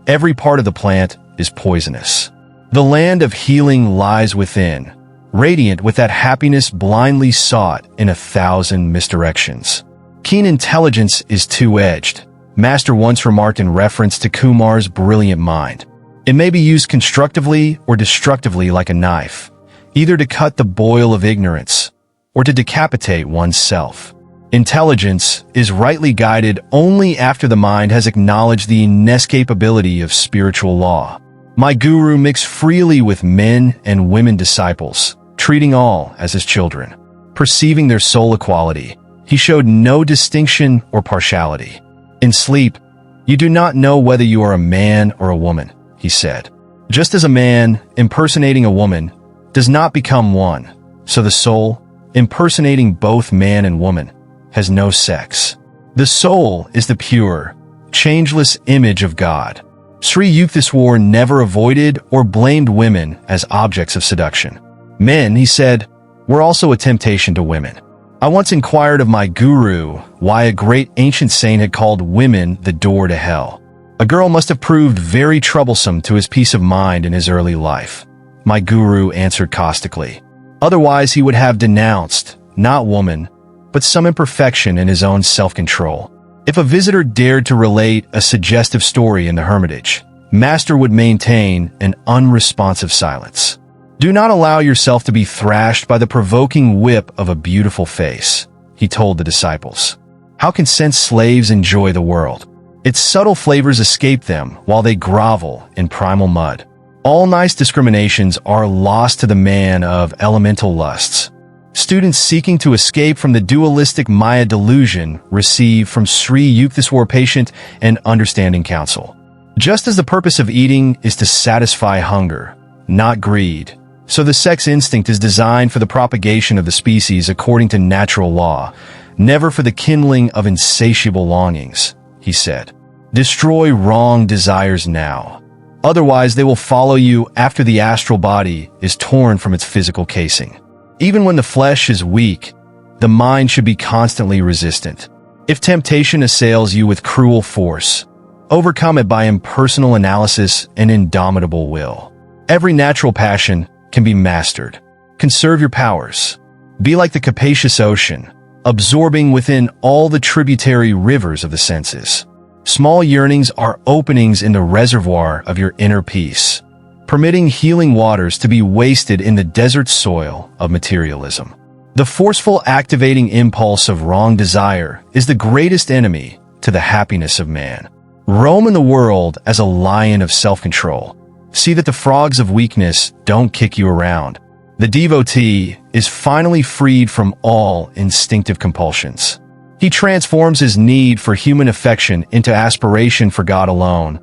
A: Every part of the plant is poisonous. The land of healing lies within, radiant with that happiness blindly sought in 1,000 misdirections. Keen intelligence is two-edged, Master once remarked in reference to Kumar's brilliant mind. It may be used constructively or destructively like a knife, either to cut the boil of ignorance or to decapitate oneself. Intelligence is rightly guided only after the mind has acknowledged the inescapability of spiritual law. My guru mixed freely with men and women disciples, treating all as his children. Perceiving their soul equality, he showed no distinction or partiality. In sleep, you do not know whether you are a man or a woman, he said. Just as a man impersonating a woman does not become one, so the soul, impersonating both man and woman, has no sex. The soul is the pure, changeless image of God. Sri Yukteswar never avoided or blamed women as objects of seduction. Men, he said, were also a temptation to women. I once inquired of my guru why a great ancient saint had called women the door to hell. A girl must have proved very troublesome to his peace of mind in his early life. My guru answered caustically. Otherwise, he would have denounced, not woman, but some imperfection in his own self-control. If a visitor dared to relate a suggestive story in the Hermitage, Master would maintain an unresponsive silence. Do not allow yourself to be thrashed by the provoking whip of a beautiful face, he told the disciples. How can sense slaves enjoy the world? Its subtle flavors escape them while they grovel in primal mud. All nice discriminations are lost to the man of elemental lusts. Students seeking to escape from the dualistic Maya delusion receive from Sri Yukteswar patient and understanding counsel. Just as the purpose of eating is to satisfy hunger, not greed, so the sex instinct is designed for the propagation of the species according to natural law, never for the kindling of insatiable longings, he said. Destroy wrong desires now. Otherwise, they will follow you after the astral body is torn from its physical casing. Even when the flesh is weak, the mind should be constantly resistant. If temptation assails you with cruel force, overcome it by impersonal analysis and indomitable will. Every natural passion can be mastered. Conserve your powers. Be like the capacious ocean, absorbing within all the tributary rivers of the senses. Small yearnings are openings in the reservoir of your inner peace, permitting healing waters to be wasted in the desert soil of materialism. The forceful activating impulse of wrong desire is the greatest enemy to the happiness of man. Roam in the world as a lion of self-control. See that the frogs of weakness don't kick you around. The devotee is finally freed from all instinctive compulsions. He transforms his need for human affection into aspiration for God alone,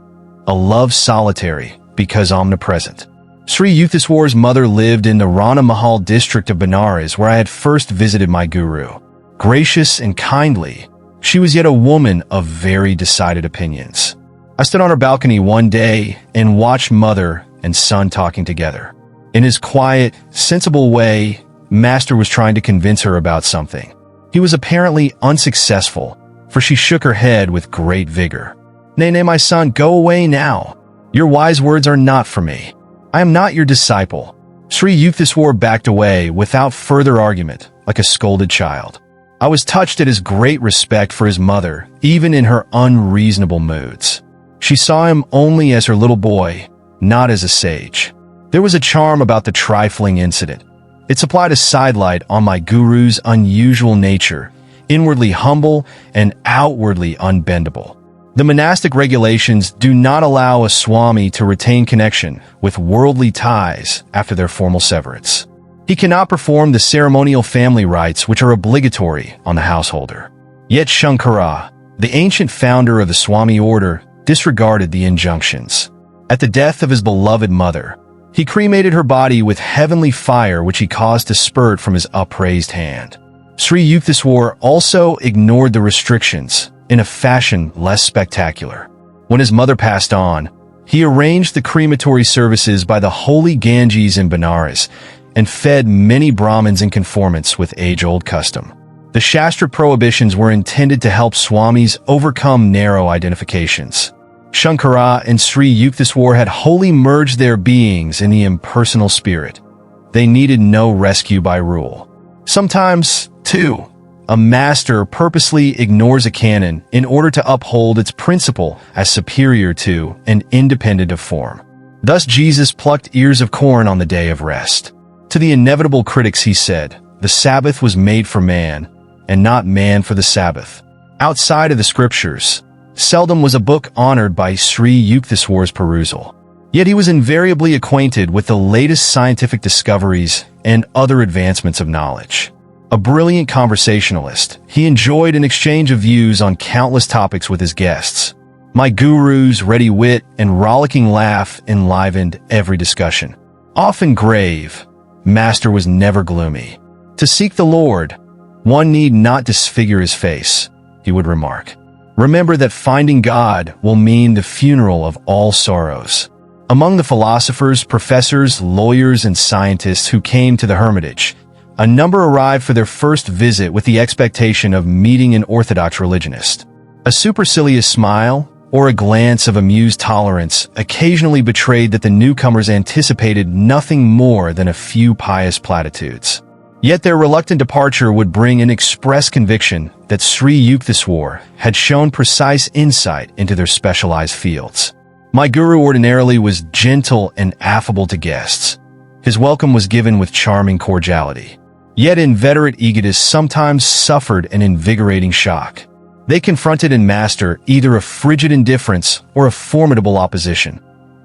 A: a love solitary because omnipresent. Sri Yukteswar's mother lived in the Rana Mahal district of Benares, where I had first visited my guru. Gracious and kindly, she was yet a woman of very decided opinions. I stood on her balcony one day and watched mother and son talking together. In his quiet, sensible way, Master was trying to convince her about something. He was apparently unsuccessful, for she shook her head with great vigor. Nay, my son, go away now. Your wise words are not for me. I am not your disciple. Sri Yukteswar backed away without further argument, like a scolded child. I was touched at his great respect for his mother, even in her unreasonable moods. She saw him only as her little boy, not as a sage. There was a charm about the trifling incident. It supplied a sidelight on my guru's unusual nature, inwardly humble and outwardly unbendable. The monastic regulations do not allow a Swami to retain connection with worldly ties after their formal severance. He cannot perform the ceremonial family rites which are obligatory on the householder. Yet Shankara, the ancient founder of the Swami order, disregarded the injunctions. At the death of his beloved mother, he cremated her body with heavenly fire which he caused to spurt from his upraised hand. Sri Yukteswar also ignored the restrictions in a fashion less spectacular. When his mother passed on, he arranged the crematory services by the holy Ganges in Benares and fed many Brahmins in conformance with age-old custom. The Shastra prohibitions were intended to help Swamis overcome narrow identifications. Shankara and Sri Yukteswar had wholly merged their beings in the impersonal spirit. They needed no rescue by rule. Sometimes, too, a master purposely ignores a canon in order to uphold its principle as superior to and independent of form. Thus Jesus plucked ears of corn on the day of rest. To the inevitable critics he said, the Sabbath was made for man, and not man for the Sabbath. Outside of the scriptures, seldom was a book honored by Sri Yukteswar's perusal. Yet he was invariably acquainted with the latest scientific discoveries and other advancements of knowledge. A brilliant conversationalist, he enjoyed an exchange of views on countless topics with his guests. My guru's ready wit and rollicking laugh enlivened every discussion. Often grave, Master was never gloomy. To seek the Lord, one need not disfigure his face, he would remark. Remember that finding God will mean the funeral of all sorrows. Among the philosophers, professors, lawyers, and scientists who came to the Hermitage, a number arrived for their first visit with the expectation of meeting an orthodox religionist. A supercilious smile or a glance of amused tolerance occasionally betrayed that the newcomers anticipated nothing more than a few pious platitudes. Yet their reluctant departure would bring an express conviction that Sri Yukteswar had shown precise insight into their specialized fields. My guru ordinarily was gentle and affable to guests. His welcome was given with charming cordiality. Yet inveterate egotists sometimes suffered an invigorating shock. They confronted in Master either a frigid indifference or a formidable opposition,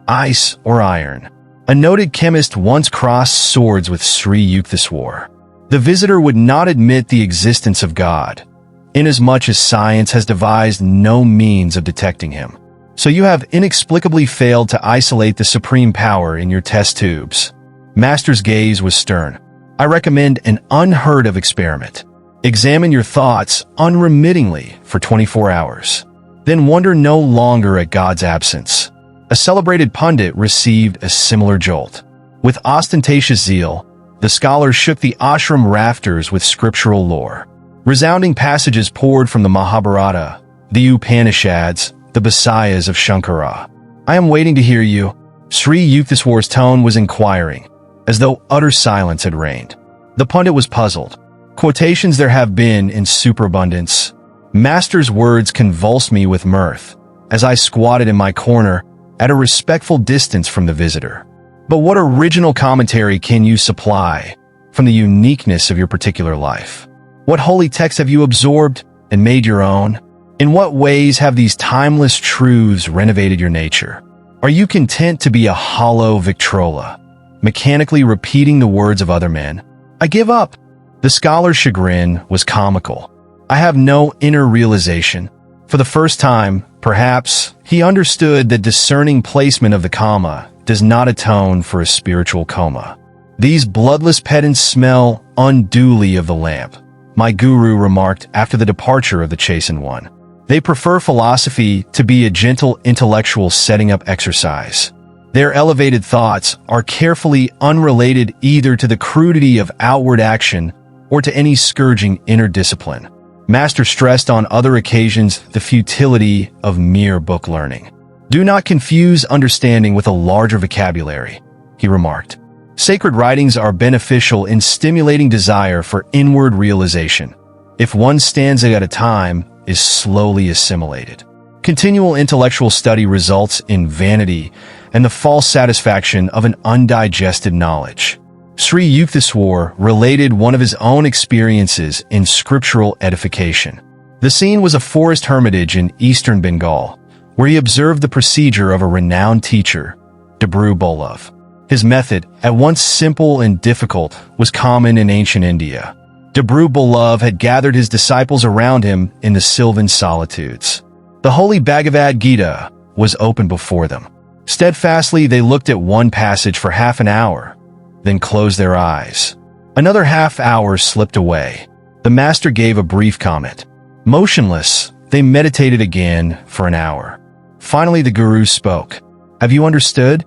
A: ice or iron. A noted chemist once crossed swords with Sri Yukteswar. The visitor would not admit the existence of God, inasmuch as science has devised no means of detecting him. So you have inexplicably failed to isolate the supreme power in your test tubes. Master's gaze was stern. I recommend an unheard-of experiment. Examine your thoughts unremittingly for 24 hours. Then wonder no longer at God's absence. A celebrated pundit received a similar jolt. With ostentatious zeal, the scholars shook the ashram rafters with scriptural lore. Resounding passages poured from the Mahabharata, the Upanishads, the Visayas of Shankara. I am waiting to hear you. Sri Yukteswar's tone was inquiring, as though utter silence had reigned. The pundit was puzzled. Quotations there have been in superabundance. Master's words convulsed me with mirth, as I squatted in my corner at a respectful distance from the visitor. But what original commentary can you supply from the uniqueness of your particular life? What holy texts have you absorbed and made your own? In what ways have these timeless truths renovated your nature? Are you content to be a hollow Victrola, mechanically repeating the words of other men? I give up. The scholar's chagrin was comical. I have no inner realization. For the first time, perhaps, he understood that discerning placement of the comma does not atone for a spiritual coma. These bloodless pedants smell unduly of the lamp, my guru remarked after the departure of the chastened one. They prefer philosophy to be a gentle intellectual setting up exercise. Their elevated thoughts are carefully unrelated either to the crudity of outward action or to any scourging inner discipline. Master stressed on other occasions the futility of mere book learning. Do not confuse understanding with a larger vocabulary, he remarked. Sacred writings are beneficial in stimulating desire for inward realization, if one stanza at a time is slowly assimilated. Continual intellectual study results in vanity and the false satisfaction of an undigested knowledge. Sri Yukteswar related one of his own experiences in scriptural edification. The scene was a forest hermitage in eastern Bengal, where he observed the procedure of a renowned teacher, Dabru Bolov. His method, at once simple and difficult, was common in ancient India. Dabru Bolov had gathered his disciples around him in the sylvan solitudes. The holy Bhagavad Gita was open before them. Steadfastly, they looked at one passage for half an hour, then closed their eyes. Another half hour slipped away. The master gave a brief comment. Motionless, they meditated again for an hour. Finally, the guru spoke. Have you understood?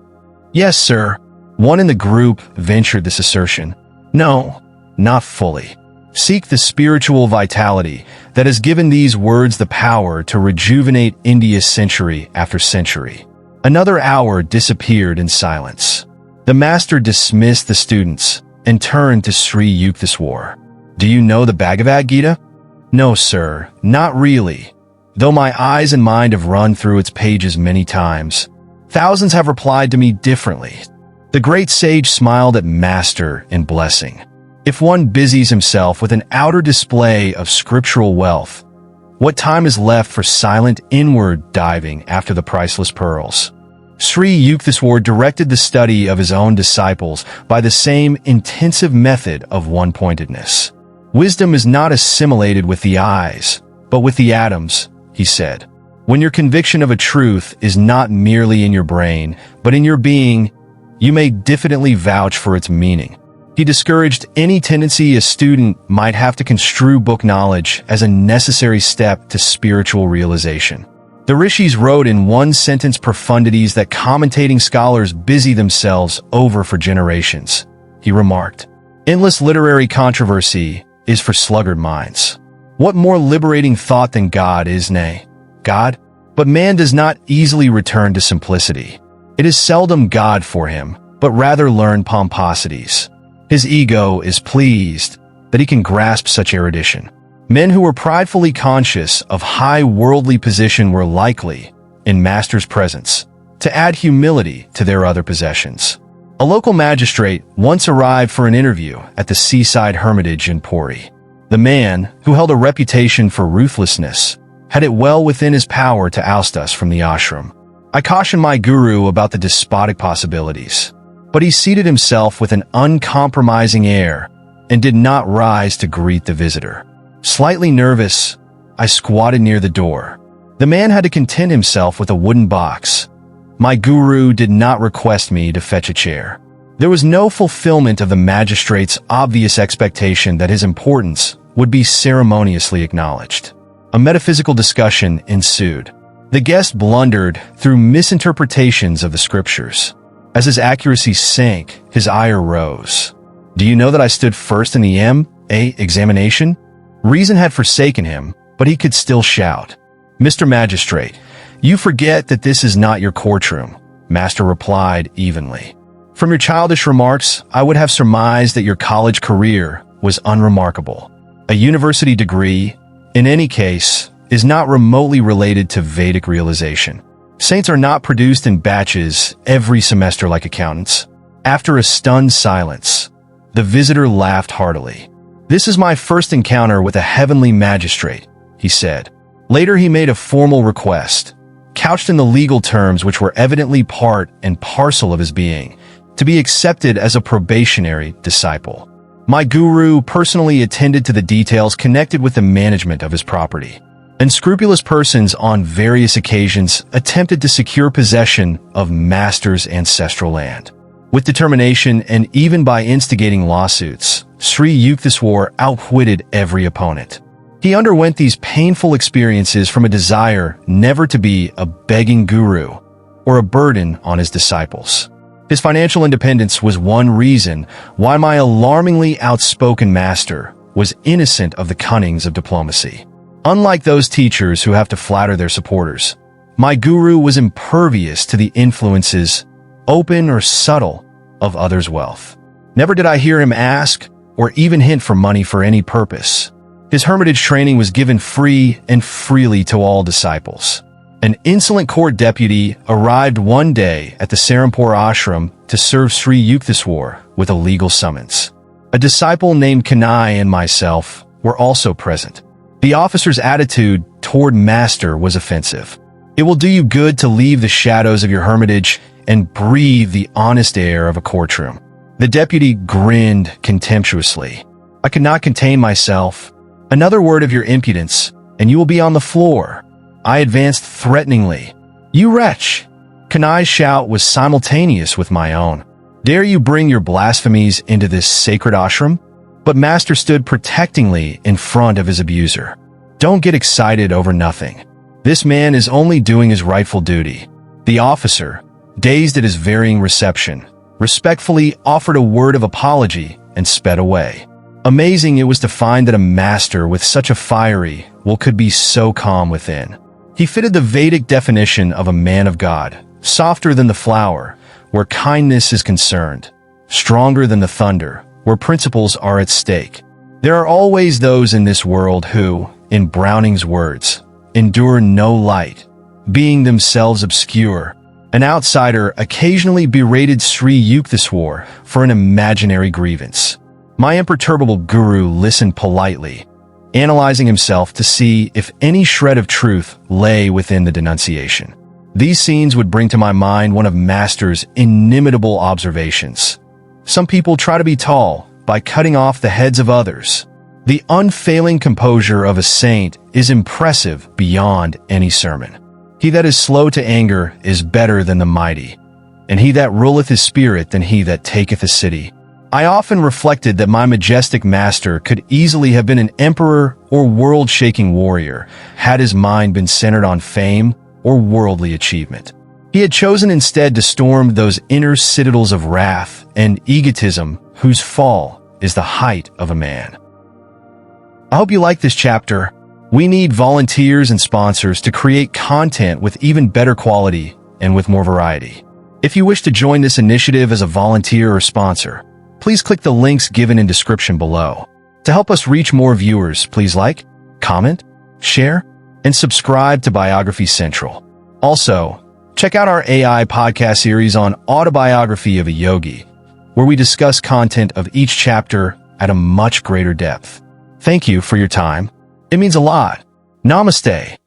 A: Yes, sir. One in the group ventured this assertion. No, not fully. Seek the spiritual vitality that has given these words the power to rejuvenate India century after century. Another hour disappeared in silence. The master dismissed the students and turned to Sri Yukteswar. Do you know the Bhagavad Gita? No, sir, not really, though my eyes and mind have run through its pages many times. Thousands have replied to me differently. The great sage smiled at Master in blessing. If one busies himself with an outer display of scriptural wealth, what time is left for silent inward diving after the priceless pearls? Sri Yukteswar directed the study of his own disciples by the same intensive method of one-pointedness. Wisdom is not assimilated with the eyes, but with the atoms, he said. When your conviction of a truth is not merely in your brain, but in your being, you may diffidently vouch for its meaning. He discouraged any tendency a student might have to construe book knowledge as a necessary step to spiritual realization. The rishis wrote in one-sentence profundities that commentating scholars busy themselves over for generations. He remarked, "Endless literary controversy is for sluggard minds. What more liberating thought than God is, nay, God? But man does not easily return to simplicity. It is seldom God for him, but rather learned pomposities. His ego is pleased that he can grasp such erudition. Men who were pridefully conscious of high worldly position were likely, in master's presence, to add humility to their other possessions." A local magistrate once arrived for an interview at the seaside hermitage in Puri. The man, who held a reputation for ruthlessness, had it well within his power to oust us from the ashram. I cautioned my guru about the despotic possibilities, but he seated himself with an uncompromising air and did not rise to greet the visitor. Slightly nervous, I squatted near the door. The man had to content himself with a wooden box. My guru did not request me to fetch a chair. There was no fulfillment of the magistrate's obvious expectation that his importance would be ceremoniously acknowledged. A metaphysical discussion ensued. The guest blundered through misinterpretations of the scriptures. As his accuracy sank, his ire rose. "Do you know that I stood first in the M.A. examination?" Reason had forsaken him, but he could still shout. "Mr. Magistrate, you forget that this is not your courtroom," Master replied evenly. "From your childish remarks, I would have surmised that your college career was unremarkable. A university degree, in any case, is not remotely related to Vedic realization. Saints are not produced in batches every semester like accountants." After a stunned silence, the visitor laughed heartily. "This is my first encounter with a heavenly magistrate," he said. Later he made a formal request, couched in the legal terms which were evidently part and parcel of his being, to be accepted as a probationary disciple. My guru personally attended to the details connected with the management of his property. Unscrupulous persons on various occasions attempted to secure possession of master's ancestral land. With determination and even by instigating lawsuits, Sri Yukteswar outwitted every opponent. He underwent these painful experiences from a desire never to be a begging guru or a burden on his disciples. His financial independence was one reason why my alarmingly outspoken master was innocent of the cunnings of diplomacy. Unlike those teachers who have to flatter their supporters, my guru was impervious to the influences, open or subtle, of others' wealth. Never did I hear him ask or even hint for money for any purpose. His hermitage training was given free and freely to all disciples. An insolent court deputy arrived one day at the Serampore ashram to serve Sri Yukteswar with a legal summons. A disciple named Kanai and myself were also present. The officer's attitude toward master was offensive. "It will do you good to leave the shadows of your hermitage and breathe the honest air of a courtroom." The deputy grinned contemptuously. I could not contain myself. "Another word of your impudence, and you will be on the floor." I advanced threateningly. "You wretch!" Kanai's shout was simultaneous with my own. "Dare you bring your blasphemies into this sacred ashram?" But master stood protectingly in front of his abuser. "Don't get excited over nothing. This man is only doing his rightful duty." The officer, dazed at his varying reception, respectfully offered a word of apology and sped away. Amazing it was to find that a master with such a fiery will could be so calm within. He fitted the Vedic definition of a man of God, softer than the flower, where kindness is concerned, stronger than the thunder, where principles are at stake. There are always those in this world who, in Browning's words, endure no light, being themselves obscure. An outsider occasionally berated Sri Yukteswar for an imaginary grievance. My imperturbable guru listened politely, analyzing himself to see if any shred of truth lay within the denunciation. These scenes would bring to my mind one of Master's inimitable observations. Some people try to be tall by cutting off the heads of others. The unfailing composure of a saint is impressive beyond any sermon. He that is slow to anger is better than the mighty, and he that ruleth his spirit than he that taketh a city. I often reflected that my majestic master could easily have been an emperor or world-shaking warrior had his mind been centered on fame or worldly achievement. He had chosen instead to storm those inner citadels of wrath and egotism whose fall is the height of a man. I hope you like this chapter. We need volunteers and sponsors to create content with even better quality and with more variety. If you wish to join this initiative as a volunteer or sponsor, please click the links given in description below. To help us reach more viewers, please like, comment, share, and subscribe to Biography Central. Also, check out our AI podcast series on Autobiography of a Yogi, where we discuss content of each chapter at a much greater depth. Thank you for your time. It means a lot. Namaste.